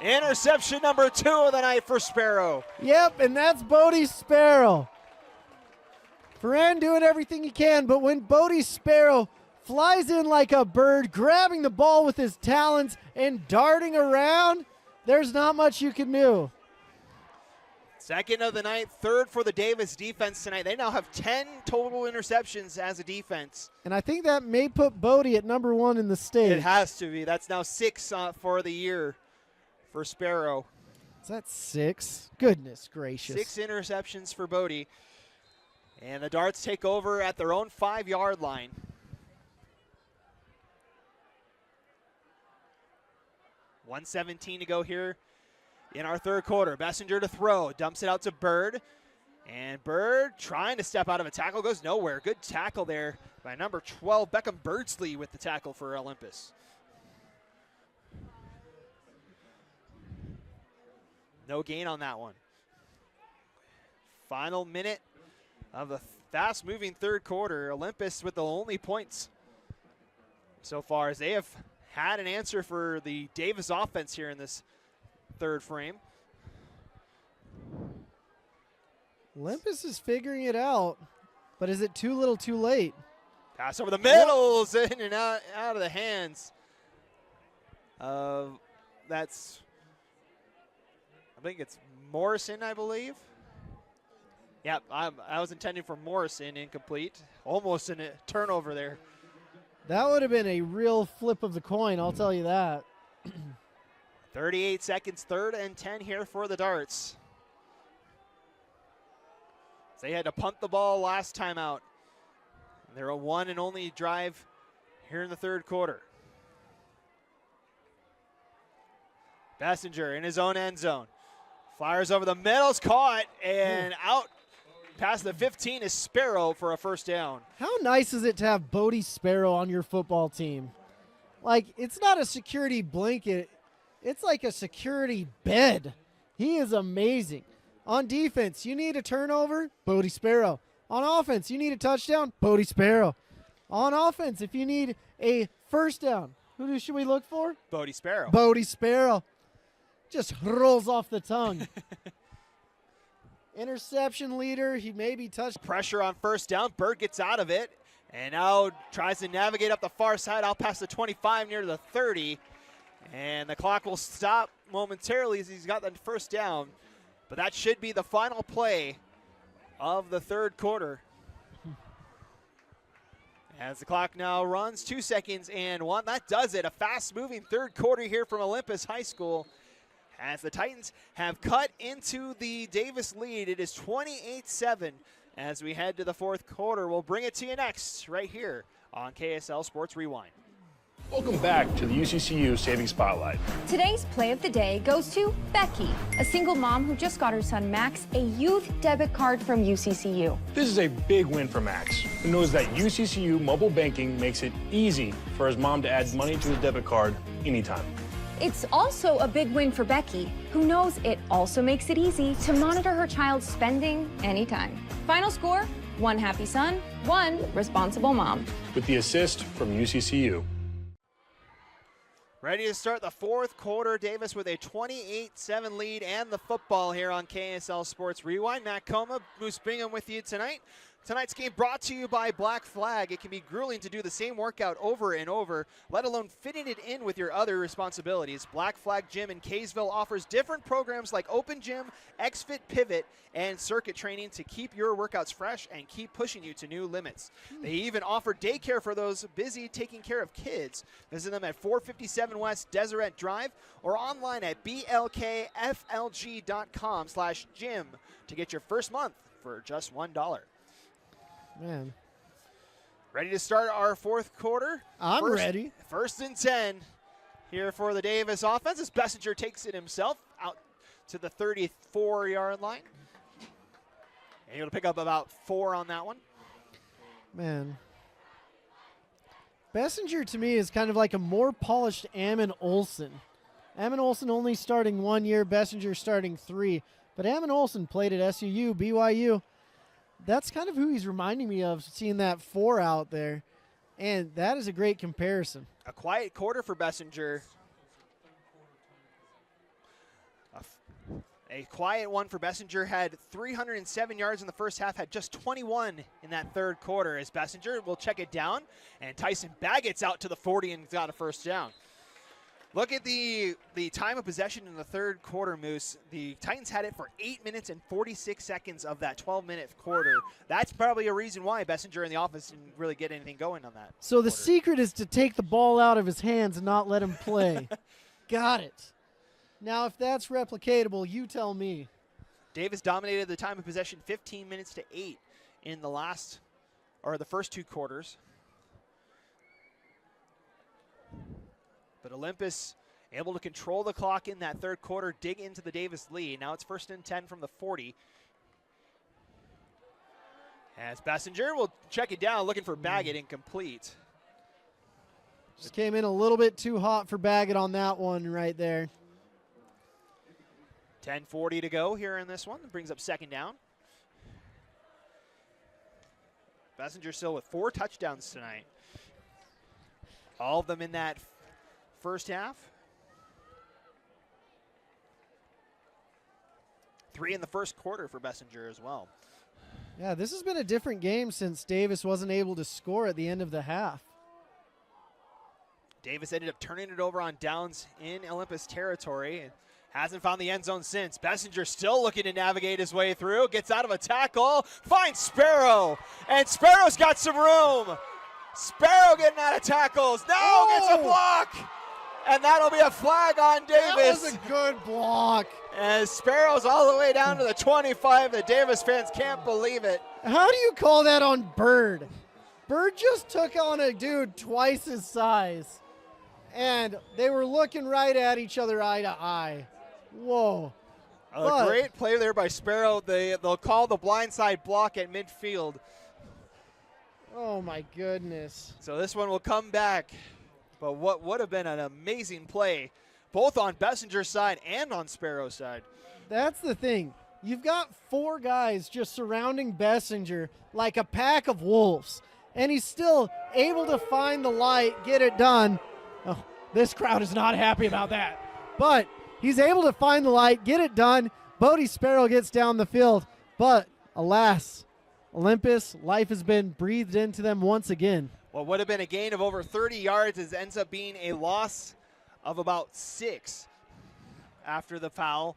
Interception number 2 of the night for Sparrow. Yep, and that's Bodie Sparrow. Ferran doing everything he can, but when Bodie Sparrow flies in like a bird, grabbing the ball with his talons and darting around, there's not much you can do. 2nd of the night, 3rd for the Davis defense tonight. They now have 10 total interceptions as a defense. And I think that may put Bodie at number 1 in the state. It has to be. That's now 6 for the year for Sparrow. Is that 6? Goodness gracious. 6 interceptions for Bodie. And the Darts take over at their own 5-yard line. $1:17 to go here in our 3rd quarter. Bessinger to throw, dumps it out to Bird. And Bird trying to step out of a tackle, goes nowhere. Good tackle there by number 12, Beckham Birdsley with the tackle for Olympus. No gain on that one. Final minute of the fast-moving 3rd quarter. Olympus with the only points so far, as they have had an answer for the Davis offense here in this 3rd frame. Olympus is figuring it out, but is it too little too late? Pass over the middles, in and out of the hands. That's, I think it's Morrison, I believe. Yep, I was intending for Morrison, incomplete. Almost a turnover there. That would have been a real flip of the coin, I'll tell you that. 38 seconds, 3rd and 10 here for the Darts. They had to punt the ball last time out. They're a 1 and only drive here in the 3rd quarter. Bessinger in his own end zone. Fires over the middle's caught and out past the 15 is Sparrow for a 1st down. How nice is it to have Bodie Sparrow on your football team? Like, it's not a security blanket. It's like a security bed. He is amazing. On defense, you need a turnover, Bodie Sparrow. On offense, you need a touchdown, Bodie Sparrow. On offense, if you need a 1st down, who should we look for? Bodie Sparrow. Bodie Sparrow. Just rolls off the tongue. Interception leader, he may be touched. Pressure on 1st down, Bird gets out of it, and now tries to navigate up the far side, out past the 25 near the 30. And the clock will stop momentarily as he's got the 1st down. But that should be the final play of the 3rd quarter. As the clock now runs, 2 seconds and 1. That does it. A fast-moving 3rd quarter here from Olympus High School. As the Titans have cut into the Davis lead, it is 28-7 as we head to the 4th quarter. We'll bring it to you next right here on KSL Sports Rewind. Welcome back to the UCCU Saving Spotlight. Today's play of the day goes to Becky, a single mom who just got her son Max a youth debit card from UCCU. This is a big win for Max, who knows that UCCU mobile banking makes it easy for his mom to add money to his debit card anytime. It's also a big win for Becky, who knows it also makes it easy to monitor her child's spending anytime. Final score, 1 happy son, 1 responsible mom. With the assist from UCCU. Ready to start the 4th quarter. Davis with a 28-7 lead and the football here on KSL Sports Rewind. Matt Coma, Moose Bingham with you tonight. Tonight's game brought to you by Black Flag. It can be grueling to do the same workout over and over, let alone fitting it in with your other responsibilities. Black Flag Gym in Kaysville offers different programs like Open Gym, XFit Pivot, and circuit training to keep your workouts fresh and keep pushing you to new limits. They even offer daycare for those busy taking care of kids. Visit them at 457 West Deseret Drive or online at blkflg.com/gym to get your first month for just $1. Man, Ready to start our fourth quarter? I'm ready. 1st and 10 here for the Davis offense as Bessinger takes it himself out to the 34-yard line. And able to pick up about 4 on that one. Man. Bessinger to me is kind of like a more polished Ammon Olsen. Ammon Olsen only starting 1 year, Bessinger starting 3. But Ammon Olsen played at SUU, BYU. That's kind of who he's reminding me of, seeing that 4 out there. And that is a great comparison. A quiet quarter for Bessinger. A quiet one for Bessinger. Had 307 yards in the first half, had just 21 in that third quarter as Bessinger will check it down. And Tyson Baggett's out to the 40 and got a first down. Look at the time of possession in the third quarter, Moose. The Titans had it for 8 minutes and 46 seconds of that 12-minute quarter. That's probably a reason why Bessinger in the office didn't really get anything going on that. So the quarter. secret is to take the ball out of his hands and not let him play. Got it. Now, if that's replicatable, you tell me. Davis dominated the time of possession 15 minutes to 8 in the first 2 quarters. But Olympus able to control the clock in that third quarter, dig into the Davis lead. Now it's 1st and 10 from the 40. As Bessinger will check it down, looking for Baggett, incomplete. Just came in a little bit too hot for Baggett on that one right there. 10:40 to go here in this one. Brings up 2nd down. Bessinger still with 4 touchdowns tonight. All of them in that first half. 3 in the first quarter for Bessinger as well. Yeah, this has been a different game since Davis wasn't able to score at the end of the half. Davis ended up turning it over on downs in Olympus territory and hasn't found the end zone since. Bessinger still looking to navigate his way through. Gets out of a tackle. Finds Sparrow. And Sparrow's got some room. Sparrow getting out of tackles. Now gets a block. And that'll be a flag on Davis. That was a good block. As Sparrow's all the way down to the 25. The Davis fans can't believe it. How do you call that on Bird? Bird just took on a dude twice his size. And they were looking right at each other eye to eye. Whoa. A great play there by Sparrow. They'll call the blindside block at midfield. Oh, my goodness. So this one will come back. But what would have been an amazing play, both on Bessinger's side and on Sparrow's side. That's the thing. You've got 4 guys just surrounding Bessinger like a pack of wolves. And he's still able to find the light, get it done. Oh, this crowd is not happy about that. But he's able to find the light, get it done. Bodie Sparrow gets down the field. But alas, Olympus, life has been breathed into them once again. What would have been a gain of over 30 yards ends up being a loss of about 6 after the foul.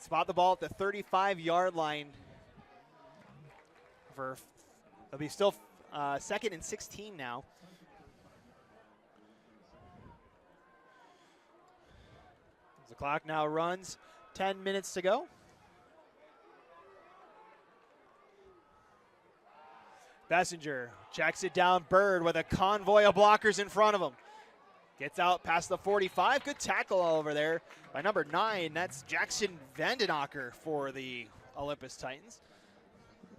Spot the ball at the 35-yard line. It'll be still 2nd and 16 now. The clock now runs 10 minutes to go. Bessinger checks it down. Bird with a convoy of blockers in front of him. Gets out past the 45. Good tackle over there by number 9. That's Jackson Vandenacker for the Olympus Titans.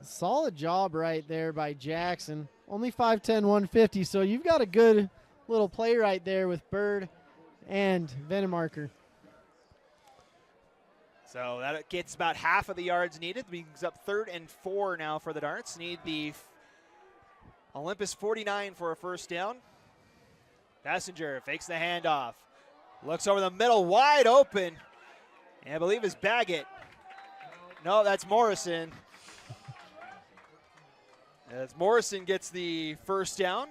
Solid job right there by Jackson. Only 5'10", 150, so you've got a good little play right there with Bird and Vandenacker. So that gets about half of the yards needed. Brings up 3rd and 4 now for the Darts. Need the Olympus 49 for a first down. Bessinger fakes the handoff. Looks over the middle, wide open. And I believe it's Baggett. No, that's Morrison. As Morrison gets the first down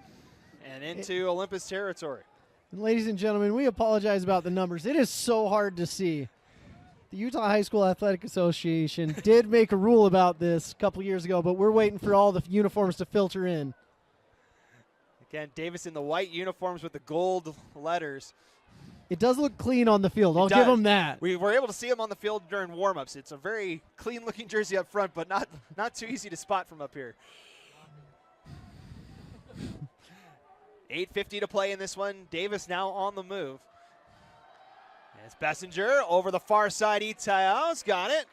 and into Olympus territory. And ladies and gentlemen, we apologize about the numbers. It is so hard to see. The Utah High School Athletic Association did make a rule about this a couple years ago, but we're waiting for all the uniforms to filter in. Again, Davis in the white uniforms with the gold letters. It does look clean on the field. I'll give him that. We were able to see him on the field during warm-ups. It's a very clean-looking jersey up front, but not too easy to spot from up here. 8:50 to play in this one. Davis now on the move. And it's Bessinger over the far side. Itao's got it.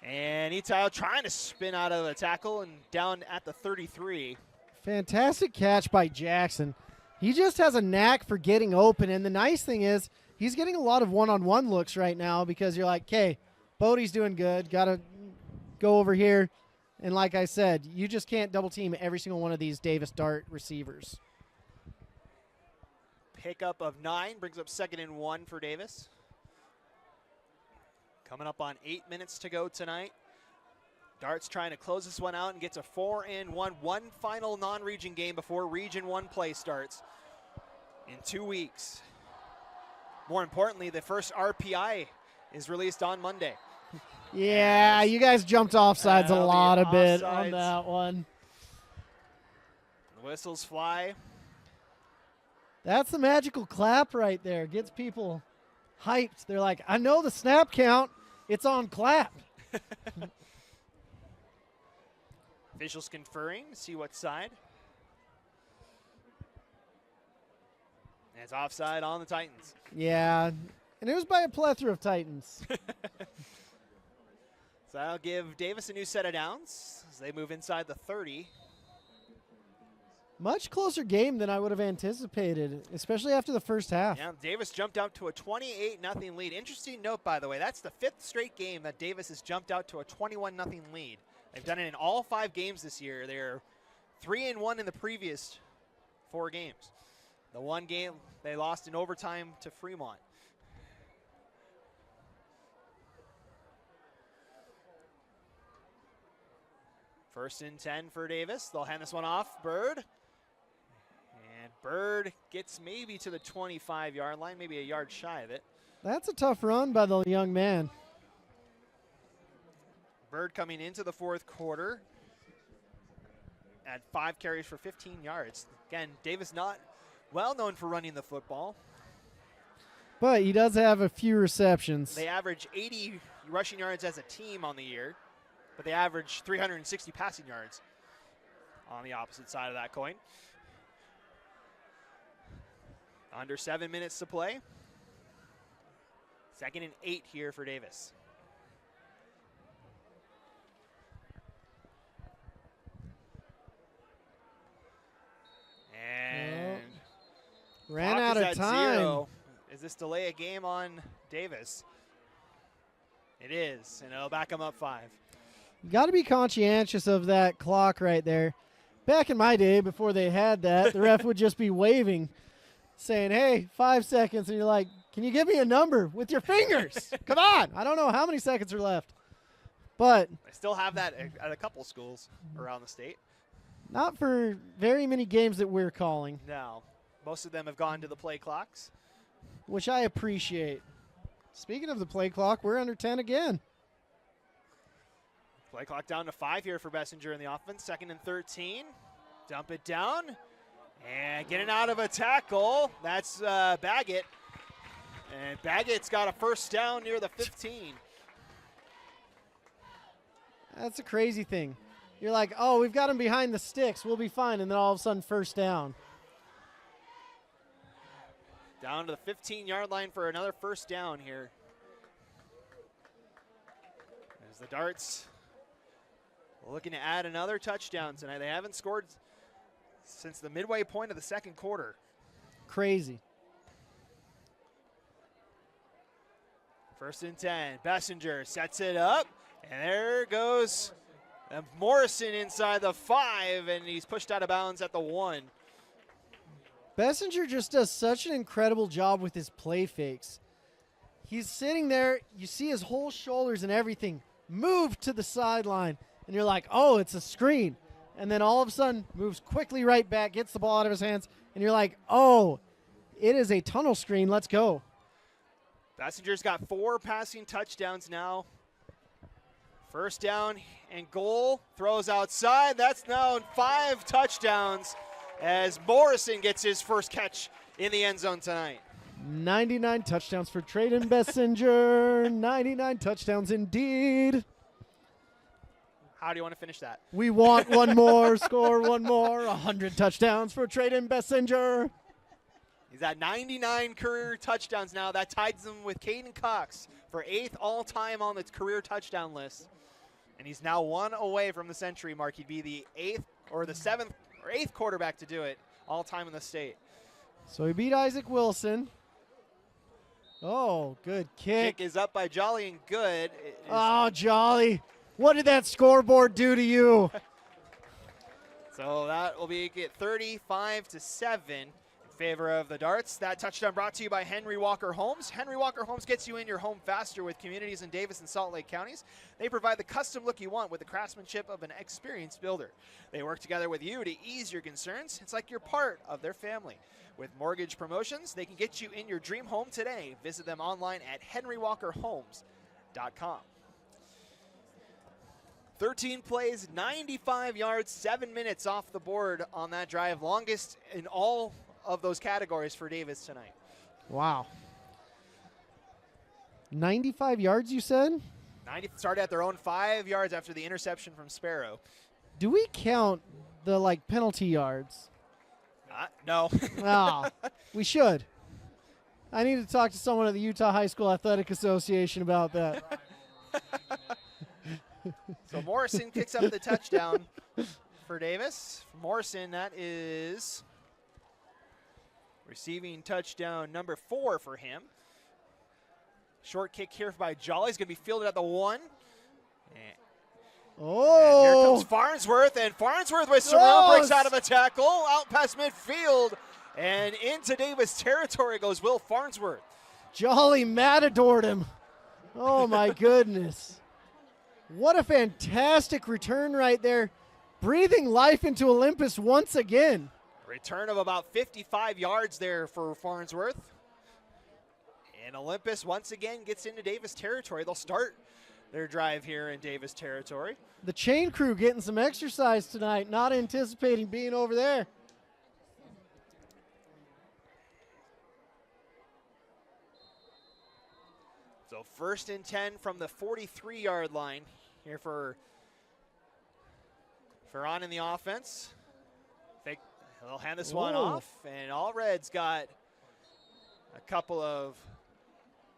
And Itao trying to spin out of the tackle and down at the 33. Fantastic catch by Jackson. He just has a knack for getting open. And the nice thing is he's getting a lot of one-on-one looks right now because you're like, okay, Bodie's doing good. Got to go over here. And like I said, you just can't double team every single one of these Davis Dart receivers. Pickup of 9 brings up 2nd and 1 for Davis. Coming up on 8 minutes to go tonight. Dart's trying to close this one out and gets a 4-1. One final non-region game before Region 1 play starts in 2 weeks. More importantly, the first RPI is released on Monday. Yeah, you guys jumped offsides a lot a bit on that one. The whistles fly. That's the magical clap right there. Gets people hyped. They're like, I know the snap count. It's on clap. Officials conferring to see what side. And it's offside on the Titans. Yeah, and it was by a plethora of Titans. So that'll give Davis a new set of downs as they move inside the 30. Much closer game than I would have anticipated, especially after the first half. Yeah, Davis jumped out to a 28-0 lead. Interesting note, by the way, that's the 5th straight game that Davis has jumped out to a 21-0 lead. They've done it in all 5 games this year. They're 3-1 in the previous 4 games. The one game they lost in overtime to Fremont. First and 10 for Davis. They'll hand this one off. Bird. And Bird gets maybe to the 25-yard line, maybe a yard shy of it. That's a tough run by the young man. Bird coming into the 4th quarter at 5 carries for 15 yards. Again, Davis not well known for running the football. But he does have a few receptions. They average 80 rushing yards as a team on the year, but they average 360 passing yards on the opposite side of that coin. Under 7 minutes to play. 2nd and 8 here for Davis. And ran clock out is of at time. 0. Is this delay a game on Davis? It is, and it'll back him up 5. You got to be conscientious of that clock right there. Back in my day, before they had that, the ref would just be waving, saying, hey, 5 seconds. And you're like, can you give me a number with your fingers? Come on. I don't know how many seconds are left. But I still have that at a couple schools around the state. not for very many games that we're calling, No. Most of them have gone to the play clocks. which I appreciate. Speaking of the play clock, we're under 10 again. Play clock down to 5 here for Bessinger in the offense. 2nd and 13. Dump it down. And getting out of a tackle. That's Baggett. And Baggett's got a first down near the 15. That's a crazy thing. You're like, oh, we've got him behind the sticks. We'll be fine. And then all of a sudden, first down. Down to the 15-yard line for another first down here. As the Darts looking to add another touchdown tonight. They haven't scored since the midway point of the 2nd quarter. Crazy. 1st and 10. Bessinger sets it up. And there goes Morrison inside the 5. And he's pushed out of bounds at the 1. Bessinger just does such an incredible job with his play fakes. He's sitting there. You see his whole shoulders and everything move to the sideline. And you're like, oh, it's a screen. And then all of a sudden moves quickly right back, gets the ball out of his hands. And you're like, oh, it is a tunnel screen. Let's go. Bessinger's got 4 passing touchdowns now. First down and goal. Throws outside. That's now 5 touchdowns as Morrison gets his first catch in the end zone tonight. 99 touchdowns for Trayden Bessinger. 99 touchdowns indeed. How do you want to finish that? We want one more, score one more, 100 touchdowns for Trayden Bessinger. He's at 99 career touchdowns now. That ties him with Caden Cox for 8th all-time on the career touchdown list. And he's now 1 away from the century mark. He'd be the 8th or the 7th or 8th quarterback to do it all-time in the state. So he beat Isaac Wilson. Oh, good kick. Kick is up by Jolly and good. Oh, Jolly. What did that scoreboard do to you? So that will be 35-7 in favor of the Darts. That touchdown brought to you by Henry Walker Homes. Henry Walker Homes gets you in your home faster with communities in Davis and Salt Lake counties. They provide the custom look you want with the craftsmanship of an experienced builder. They work together with you to ease your concerns. It's like you're part of their family. With mortgage promotions, they can get you in your dream home today. Visit them online at henrywalkerhomes.com. 13 plays, 95 yards, 7 minutes off the board on that drive. Longest in all of those categories for Davis tonight. Wow. 95 yards, you said? 90 started at their own 5 yards after the interception from Sparrow. Do we count the, penalty yards? No. Oh, we should. I need to talk to someone at the Utah High School Athletic Association about that. So Morrison kicks up the touchdown for Davis. For Morrison, that is receiving touchdown number 4 for him. Short kick here by Jolly. He's going to be fielded at the 1. And here comes Farnsworth, and Farnsworth with Sorrell breaks out of a tackle, out past midfield, and into Davis territory goes Will Farnsworth. Jolly matadored him. Oh, my goodness. What a fantastic return right there. Breathing life into Olympus once again. Return of about 55 yards there for Farnsworth. And Olympus once again gets into Davis territory. They'll start their drive here in Davis territory. The chain crew getting some exercise tonight, not anticipating being over there. So 1st and 10 from the 43-yard line here for on in the offense. They'll hand this one off, and All Red's got a couple of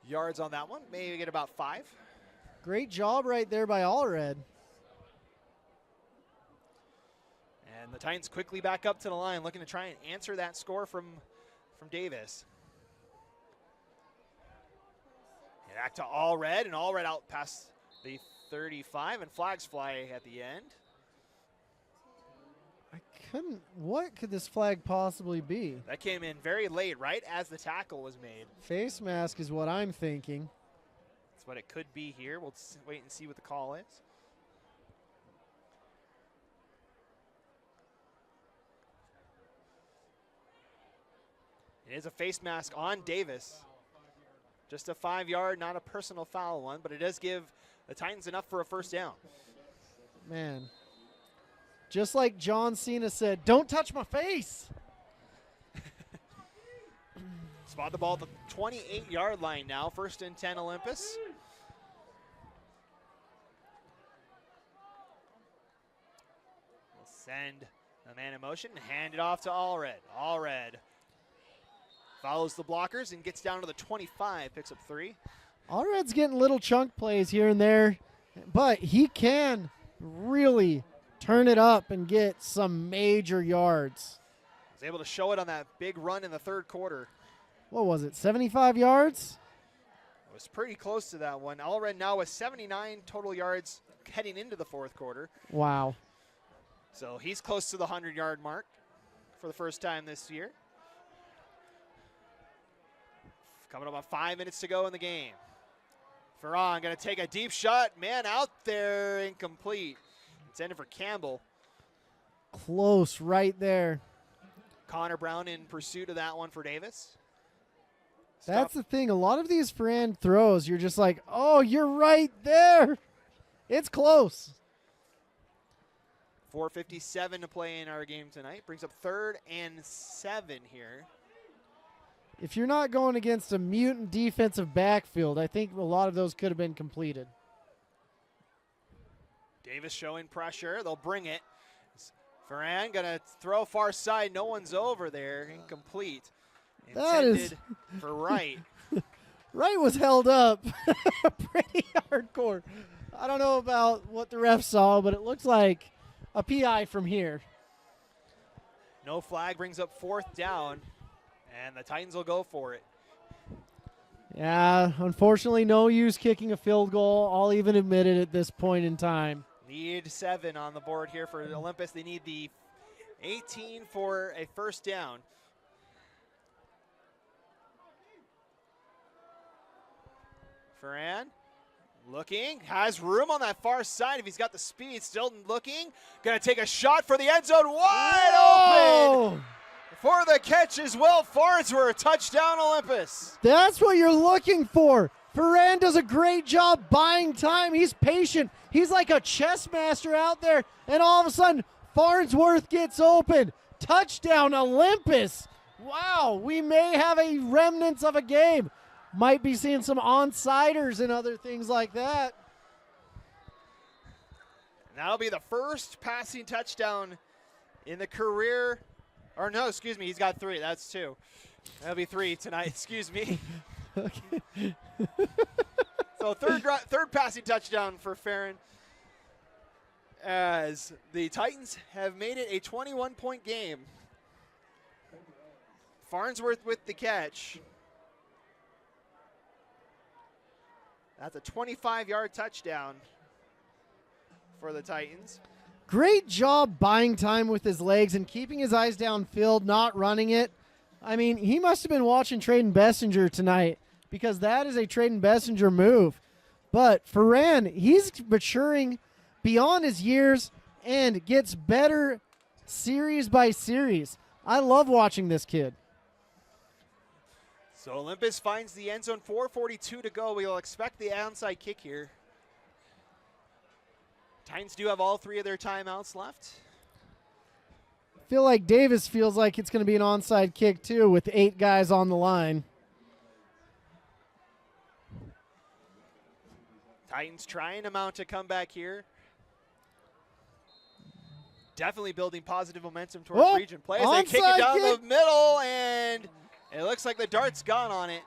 yards on that one. Maybe get about 5. Great job right there by All Red. And the Titans quickly back up to the line, looking to try and answer that score from Davis. And back to All Red, and All Red out past the 35, and flags fly at the end. What could this flag possibly be? That came in very late, right as the tackle was made. Face mask is what I'm thinking. That's what it could be here. We'll wait and see what the call is. It is a face mask on Davis. Just a 5-yard, not a personal foul one, but it does give the Titans enough for a first down. Man. Just like John Cena said, don't touch my face. Spot the ball at the 28-yard line now. 1st and 10 Olympus. We'll send the man in motion and hand it off to Allred. Allred follows the blockers and gets down to the 25, picks up 3. Allred's getting little chunk plays here and there, but he can really turn it up and get some major yards. Was able to show it on that big run in the 3rd quarter. What was it, 75 yards? It was pretty close to that one. Allred now with 79 total yards heading into the 4th quarter. Wow. So he's close to the 100-yard mark for the first time this year. Coming up on 5 minutes to go in the game. Ferron going to take a deep shot. Man out there, incomplete. It's ended for Campbell. Close right there. Connor Brown in pursuit of that one for Davis. That's the thing. A lot of these Ferran throws, you're just like, oh, you're right there. It's close. 4:57 to play in our game tonight. Brings up 3rd and 7 here. If you're not going against a mutant defensive backfield, I think a lot of those could have been completed. Davis showing pressure. They'll bring it. Ferran gonna throw far side. No one's over there. Incomplete. That is Intended for Wright. Wright was held up pretty hardcore. I don't know about what the ref saw, but it looks like a PI from here. No flag brings up 4th down, and the Titans will go for it. Yeah, unfortunately, no use kicking a field goal. I'll even admit it at this point in time. Need 7 on the board here for Olympus. They need the 18 for a first down. Ferran looking, has room on that far side if he's got the speed. Still looking, gonna take a shot for the end zone, wide open for the catch as well. Farnsworth, touchdown Olympus. That's what you're looking for. Ferran does a great job buying time. He's patient. He's like a chess master out there, and all of a sudden, Farnsworth gets open. Touchdown Olympus. Wow, we may have a remnants of a game. Might be seeing some onsiders and other things like that. And that'll be the first passing touchdown in the career. Or no, excuse me, he's got 3. That's 2. That'll be 3 tonight, excuse me. Okay. So third passing touchdown for Ferran, as the Titans have made it a 21-point game. Farnsworth with the catch. That's a 25-yard touchdown for the Titans. Great job buying time with his legs and keeping his eyes downfield, not running it. I mean, he must have been watching Traden Bessinger tonight, because that is a Traden Bessinger move. But Ferran, he's maturing beyond his years and gets better series by series. I love watching this kid. So Olympus finds the end zone, 4:42 to go. We'll expect the onside kick here. Titans do have all 3 of their timeouts left. I feel like Davis feels like it's going to be an onside kick too, with 8 guys on the line. Titans trying to mount a comeback here. Definitely building positive momentum towards region play as they kick it down the middle, and it looks like the dart's gone on it.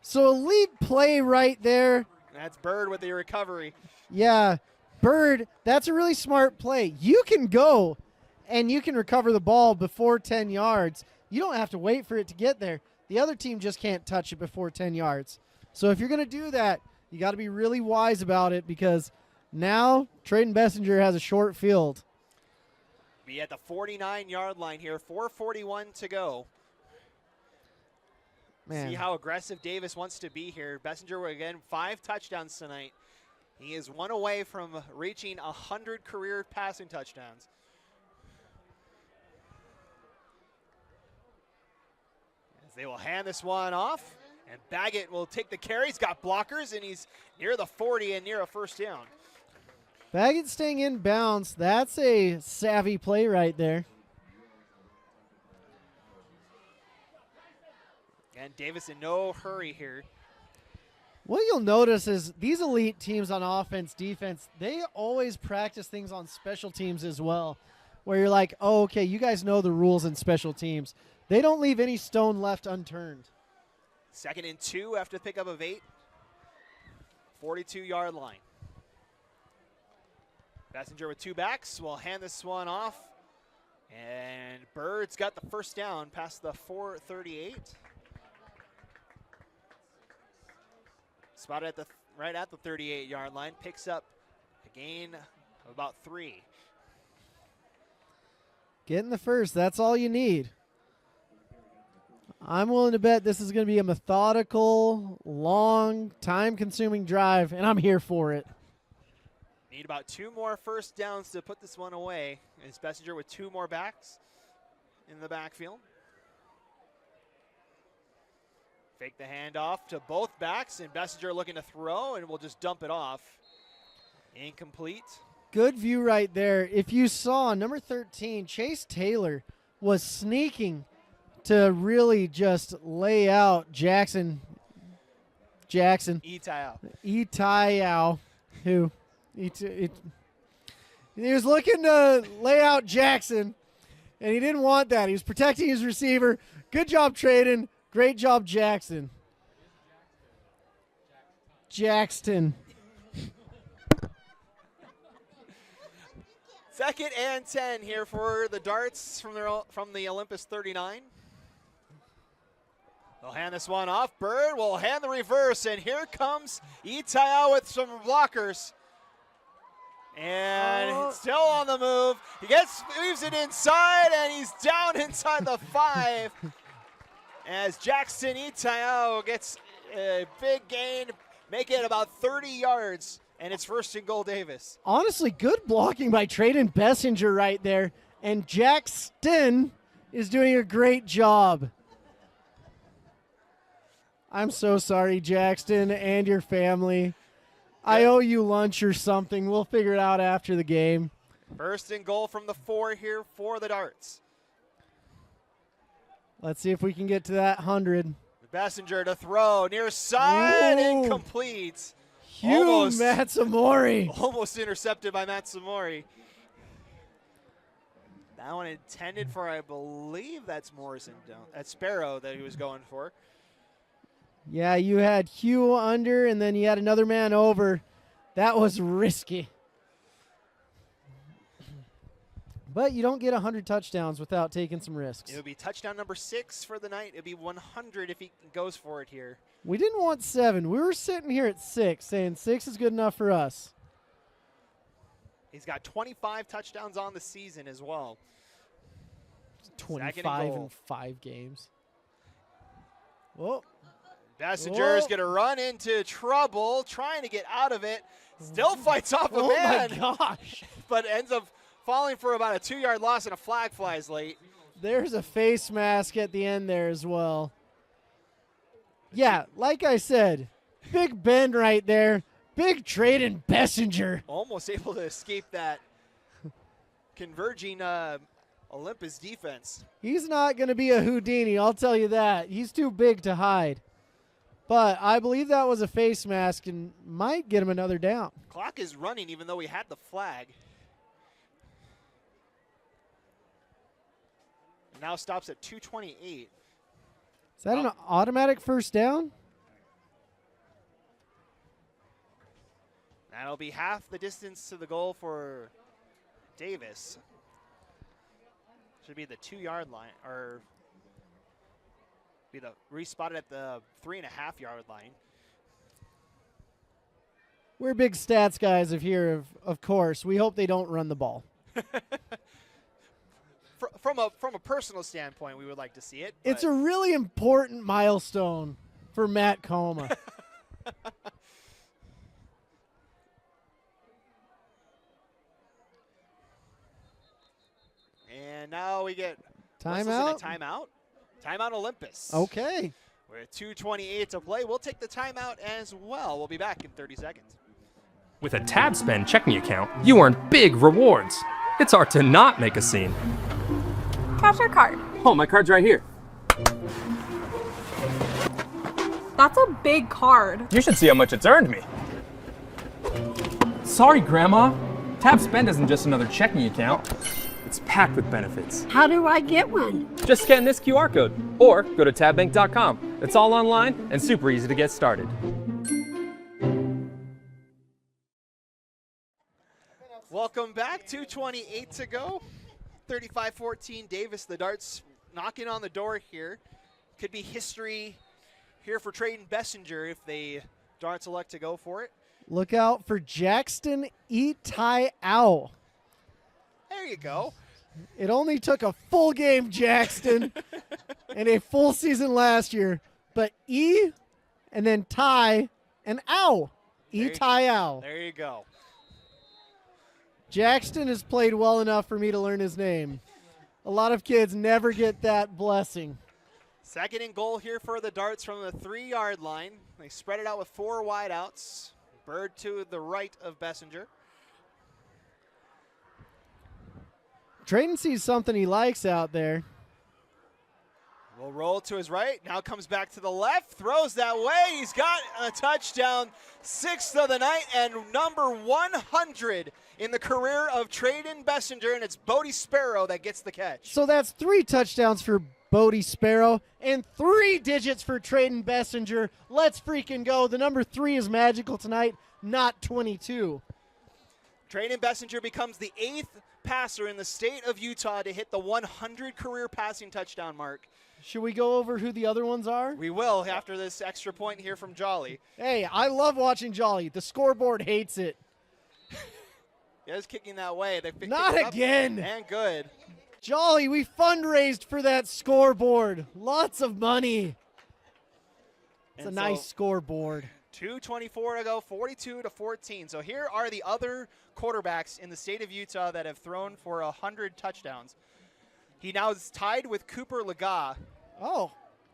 So elite play right there. That's Bird with the recovery. Yeah, Bird, that's a really smart play. You can go and you can recover the ball before 10 yards. You don't have to wait for it to get there. The other team just can't touch it before 10 yards. So if you're going to do that, you got to be really wise about it, because now Traden Bessinger has a short field. Be at the 49-yard line here, 4:41 to go. Man. See how aggressive Davis wants to be here. Bessinger, again, 5 touchdowns tonight. He is 1 away from reaching 100 career passing touchdowns. As they will hand this one off, and Baggett will take the carry. He's got blockers, and he's near the 40 and near a first down. Baggett staying in bounds. That's a savvy play right there. And Davis in no hurry here. What you'll notice is these elite teams on offense, defense, they always practice things on special teams as well, where you're like, oh, okay, you guys know the rules in special teams. They don't leave any stone left unturned. 2nd and 2 after the pickup of 8. 42-yard line. Bessinger with 2 backs. We'll hand this one off. And Bird's got the first down past the 4:38. Spotted at right at the 38-yard line. Picks up a gain of about 3. Getting the first, that's all you need. I'm willing to bet this is going to be a methodical, long, time-consuming drive, and I'm here for it. Need about 2 more first downs to put this one away. It's Bessinger with 2 more backs in the backfield. Fake the handoff to both backs, and Bessinger looking to throw, and we'll just dump it off. Incomplete. Good view right there. If you saw number 13, Chase Taylor was sneaking to really just lay out Jackson. Etayao. Etayao, who He was looking to lay out Jackson, and he didn't want that. He was protecting his receiver. Good job, Traden. Great job, Jackson. Jackson. 2nd and 10 here for the Darts from the Olympus 39. They'll hand this one off. Bird will hand the reverse, and here comes Itaya with some blockers. And still on the move. He moves it inside, and he's down inside the 5. As Jackson Itaya gets a big gain, make it about 30 yards, and it's 1st and goal Davis. Honestly, good blocking by Traden Bessinger right there. And Jackson is doing a great job. I'm so sorry, Jackson, and your family. I owe you lunch or something. We'll figure it out after the game. 1st and goal from the 4 here for the Darts. Let's see if we can get to that 100. Bessinger to throw, near side, Ooh. incomplete. Hugh Matsumori. Almost intercepted by Matsumori. That one intended for, I believe that's Morrison. That's Sparrow that he was going for. Yeah, you had Hugh under, and then you had another man over. That was risky. But you don't get 100 touchdowns without taking some risks. It would be touchdown number 6 for the night. It would be 100 if he goes for it here. We didn't want 7. We were sitting here at 6, saying 6 is good enough for us. He's got 25 touchdowns on the season as well. 25 in 5 games. Whoa. Bessinger is going to run into trouble, trying to get out of it. Still fights off a man. Oh, my gosh. But ends up falling for about a 2-yard loss, and a flag flies late. There's a face mask at the end there as well. Yeah, like I said, big bend right there. Big Traden Bessinger. Almost able to escape that converging Olympus defense. He's not going to be a Houdini, I'll tell you that. He's too big to hide. But I believe that was a face mask and might get him another down. Clock is running even though we had the flag. Now stops at 2:28. Is that an automatic first down? That'll be half the distance to the goal for Davis. Should be the 2-yard line, or be the respotted at the 3.5-yard line. We're big stats guys here, of course. We hope they don't run the ball. From a personal standpoint, we would like to see it. It's a really important milestone for Matt Coma. And now we get Timeout? Timeout. Timeout Olympus. Okay. We're at 2:28 to play. We'll take the timeout as well. We'll be back in 30 seconds. With a TabSpend checking account, you earn big rewards. It's hard to not make a scene. Cash or card? Oh, my card's right here. That's a big card. You should see how much it's earned me. Sorry, Grandma. TabSpend isn't just another checking account. It's packed with benefits. How do I get one? Just scan this QR code or go to tabbank.com. It's all online and super easy to get started. Welcome back. 2:28 to go. 35-14 Davis. The Darts knocking on the door here. Could be history here for Traden Bessinger if the Darts elect to go for it. Look out for Jackson Itaya. There you go. It only took a full game, Jackson, and a full season last year. But E and then tie and ow. Itaya. There you go. Jackson has played well enough for me to learn his name. A lot of kids never get that blessing. 2nd and goal here for the Darts from the 3-yard line. They spread it out with 4 wideouts. Bird to the right of Bessinger. Traden sees something he likes out there. Will roll to his right. Now comes back to the left. Throws that way. He's got a touchdown. 6th of the night and number 100 in the career of Trayden Bessinger. And it's Bodie Sparrow that gets the catch. So that's 3 touchdowns for Bodie Sparrow and 3 digits for Trayden Bessinger. Let's freaking go. The number 3 is magical tonight, not 22. Trayden Bessinger becomes the 8th passer in the state of Utah to hit the 100 career passing touchdown mark. Should we go over who the other ones are? We will after this extra point here from Jolly. Hey, I love watching Jolly. The scoreboard hates it. He is kicking that way. They picked Not it up again. And good. Jolly, we fundraised for that scoreboard. Lots of money. It's And a nice so, scoreboard. 2:24 to go, 42-14. So here are the other quarterbacks in the state of Utah that have thrown for 100 touchdowns. He now is tied with Cooper Lega Oh,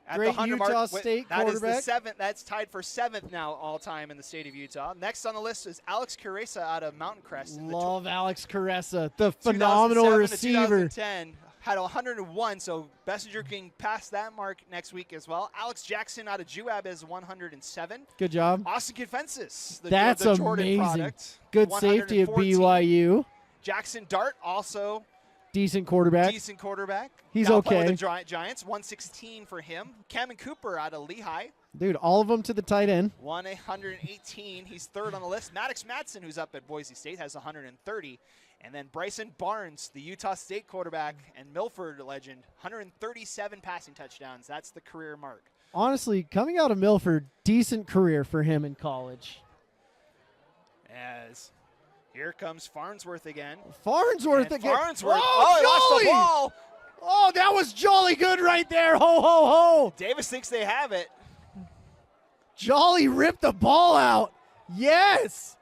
at great the 100 Utah mark. State That is the quarterback. 7th. That's tied for 7th now all time in the state of Utah. Next on the list is Alex Caressa out of Mountain Crest. Love Alex Caressa, the phenomenal 2007 to receiver. 2010 had 101, so Bessinger can pass that mark next week as well. Alex Jackson out of Juab is 107. Good job. Austin Confensis, That's the Jordan amazing. product. Good safety at 114. BYU. Jackson Dart, also Decent quarterback. decent quarterback. He's Now playing okay. with the Giants, 116 for him. Cameron Cooper out of Lehigh, Dude, all of them to the tight end. 118. He's 3rd on the list. Maddox Madsen, who's up at Boise State, has 130. And then Bryson Barnes, the Utah State quarterback and Milford legend, 137 passing touchdowns. That's the career mark. Honestly, coming out of Milford, decent career for him in college. As here comes Farnsworth again. Farnsworth And again. Farnsworth. Oh, He lost the Jolly! ball. Oh, that was jolly good right there. Ho, ho, ho. Davis thinks they have it. Jolly ripped the ball out. Yes.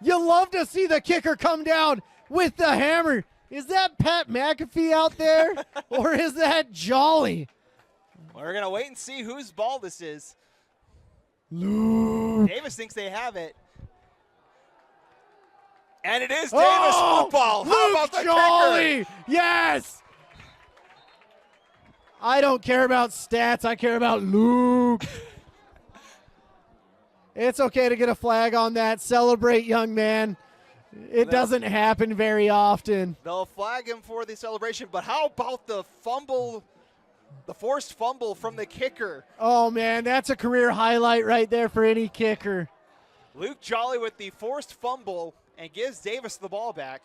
You love to see the kicker come down with the hammer. Is that Pat McAfee out there? Or is that Jolly? We're going to wait and see whose ball this is. Luke. Davis thinks they have it. And it is Davis Oh, football. How about the Jolly. kicker? Yes. I don't care about stats. I care about Luke. It's okay to get a flag on that. Celebrate, young man. It doesn't happen very often. They'll flag him for the celebration, but how about the fumble, the forced fumble from the kicker? Oh, man, that's a career highlight right there for any kicker. Luke Jolly with the forced fumble and gives Davis the ball back.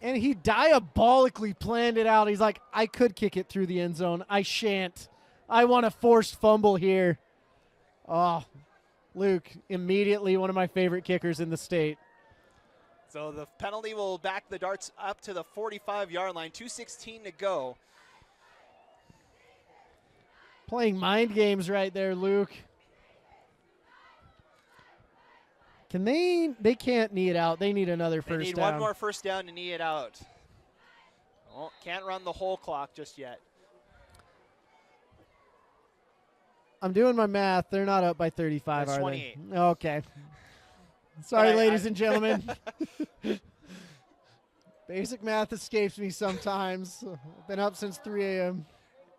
And he diabolically planned it out. He's like, I could kick it through the end zone. I shan't. I want a forced fumble here. Oh, Luke, immediately one of my favorite kickers in the state. So the penalty will back the Darts up to the 45-yard line. 2:16 to go. Playing mind games right there, Luke. Can they can't knee it out. They need another They first need down. one more first down to knee it out. Well, can't run the whole clock just yet. I'm doing my math. They're not up by 35, That's are 28. they? Okay. Sorry, But ladies and gentlemen. Basic math escapes me sometimes. I've been up since 3 a.m.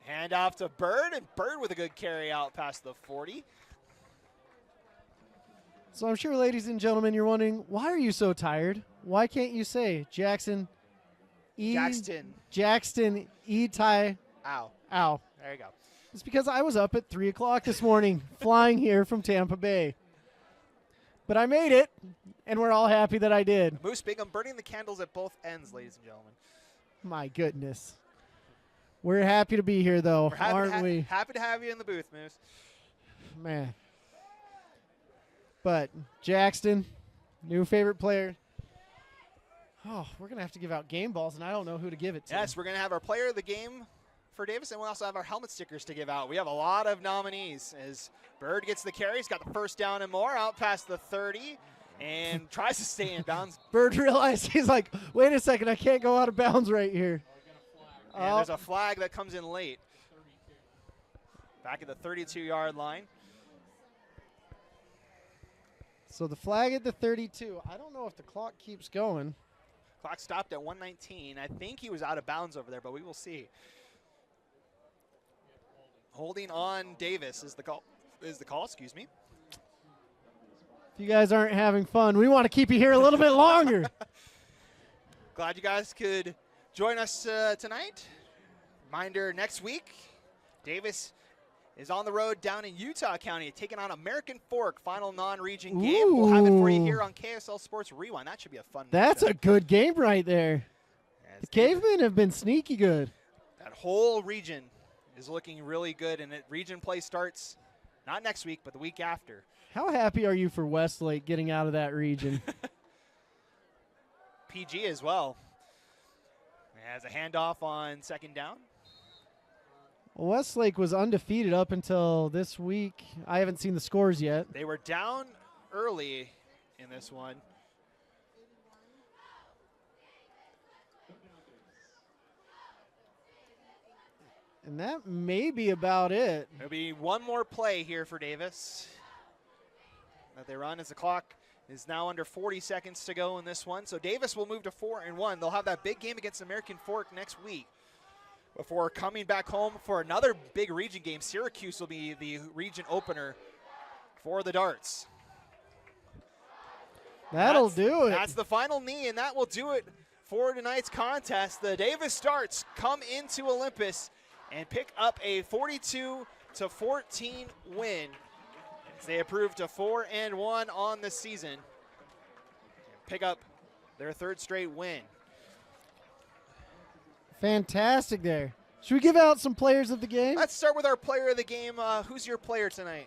Hand off to Bird, and Bird with a good carry out past the 40. So I'm sure, ladies and gentlemen, you're wondering, why are you so tired? Why can't you say Jackson Jackson. E-Ty Ow. Ow? There you go. It's because I was up at 3 o'clock this morning flying here from Tampa Bay. But I made it, and we're all happy that I did. Moose Bingham burning the candles at both ends, ladies and gentlemen. My goodness. We're happy to be here, though, We're happy aren't we? Happy to have you in the booth, Moose. Man. But Jackson, new favorite player. Oh, we're going to have to give out game balls, and I don't know who to give it to. Yes, we're going to have our player of the game for Davis, and we also have our helmet stickers to give out. We have a lot of nominees as Bird gets the carry. He's got the first down and more, out past the 30, and tries to stay in bounds. Bird realized, he's like, wait a second, I can't go out of bounds right here. And there's a flag that comes in late. Back at the 32-yard line. So the flag at the 32. I don't know if the clock keeps going. Clock stopped at 119. I think he was out of bounds over there, but we will see. Holding on Davis is the call. Excuse me. If you guys aren't having fun, we want to keep you here a little bit longer. Glad you guys could join us tonight. Reminder, next week, Davis is on the road down in Utah County, taking on American Fork, final non-region game. We'll have it for you here on KSL Sports Rewind. That should be a fun That's matchup. a good game right there. The Cavemen have been sneaky good. That whole region is looking really good, and region play starts not next week, but the week after. How happy are you for Westlake getting out of that region? PG as well. Has a handoff on second down. Westlake was undefeated up until this week. I haven't seen the scores yet. They were down early in this one. And that may be about it. There'll be one more play here for Davis that they run as the clock is now under 40 seconds to go in this one. So Davis will move to 4-1. They'll have that big game against American Fork next week before coming back home for another big region game. Syracuse will be the region opener for the Darts. That'll do it. That's the final knee, and that will do it for tonight's contest. The Davis Darts come into Olympus and pick up a 42-14 win as they improve to 4-1 on the season. Pick up their third straight win. Fantastic there. Should we give out some players of the game? Let's start with our player of the game. Who's your player tonight?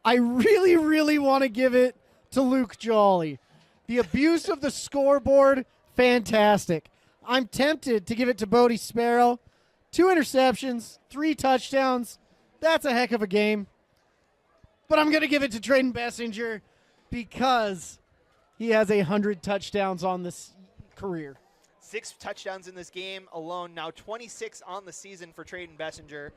I really, really want to give it to Luke Jolly. The abuse of the scoreboard, fantastic. I'm tempted to give it to Bodie Sparrow. 2 interceptions, 3 touchdowns. That's a heck of a game. But I'm going to give it to Trayden Bessinger because he has 100 touchdowns on this career. 6 touchdowns in this game alone, now 26 on the season for Trayden Bessinger,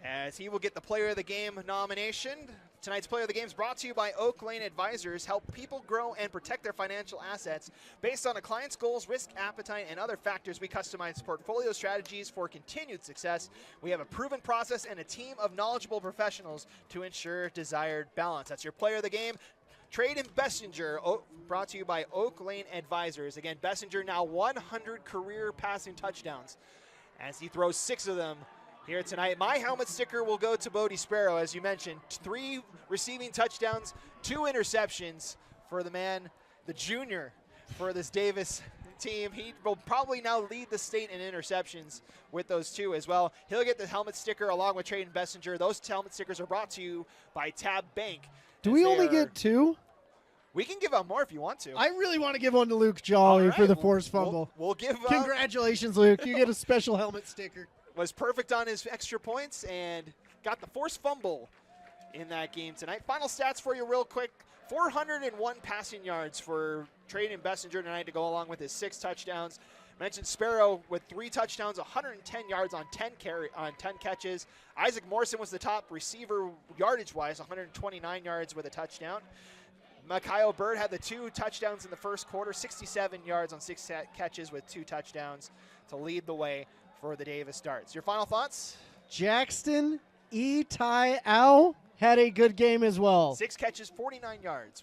as he will get the Player of the Game nomination. Tonight's Player of the Game is brought to you by Oak Lane Advisors. Help people grow and protect their financial assets. Based on a client's goals, risk appetite, and other factors, we customize portfolio strategies for continued success. We have a proven process and a team of knowledgeable professionals to ensure desired balance. That's your Player of the Game. Trayden Bessinger, brought to you by Oak Lane Advisors. Again, Bessinger now 100 career passing touchdowns as he throws 6 of them here tonight. My helmet sticker will go to Bodie Sparrow, as you mentioned. 3 receiving touchdowns, 2 interceptions for the man, the junior, for this Davis team. He will probably now lead the state in interceptions with those 2 as well. He'll get the helmet sticker along with Trayden Bessinger. Those helmet stickers are brought to you by Tab Bank. Do we only get 2? We can give out more if you want to. I really want to give one to Luke Jolly for the forced fumble. We'll give Congratulations, Luke. You get a special helmet sticker. Was perfect on his extra points and got the forced fumble in that game tonight. Final stats for you real quick. 401 passing yards for Trayden Bessinger tonight to go along with his 6 touchdowns. Mentioned Sparrow with 3 touchdowns, 110 yards on 10 catches. Isaac Morrison was the top receiver yardage-wise, 129 yards with a touchdown. Mikhail Bird had the 2 touchdowns in the first quarter, 67 yards on 6 catches with 2 touchdowns to lead the way for the Davis Darts. Your final thoughts? Jackson Tai Au had a good game as well. 6 catches, 49 yards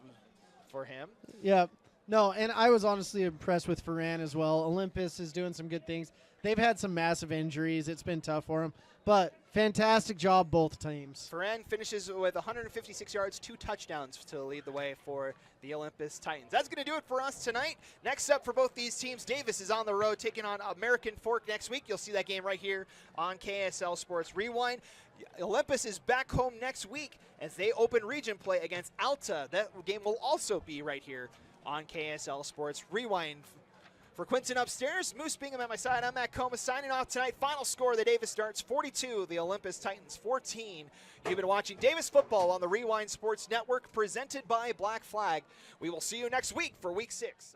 for him. Yeah. No, and I was honestly impressed with Ferran as well. Olympus is doing some good things. They've had some massive injuries. It's been tough for them. But fantastic job, both teams. Ferran finishes with 156 yards, 2 touchdowns to lead the way for the Olympus Titans. That's going to do it for us tonight. Next up for both these teams, Davis is on the road taking on American Fork next week. You'll see that game right here on KSL Sports Rewind. Olympus is back home next week as they open region play against Alta. That game will also be right here on KSL Sports Rewind. For Quinton upstairs, Moose Bingham at my side, I'm Matt Comas signing off tonight. Final score, the Davis Darts 42, the Olympus Titans 14. You've been watching Davis football on the Rewind Sports Network, presented by Black Flag. We will see you next week for Week 6.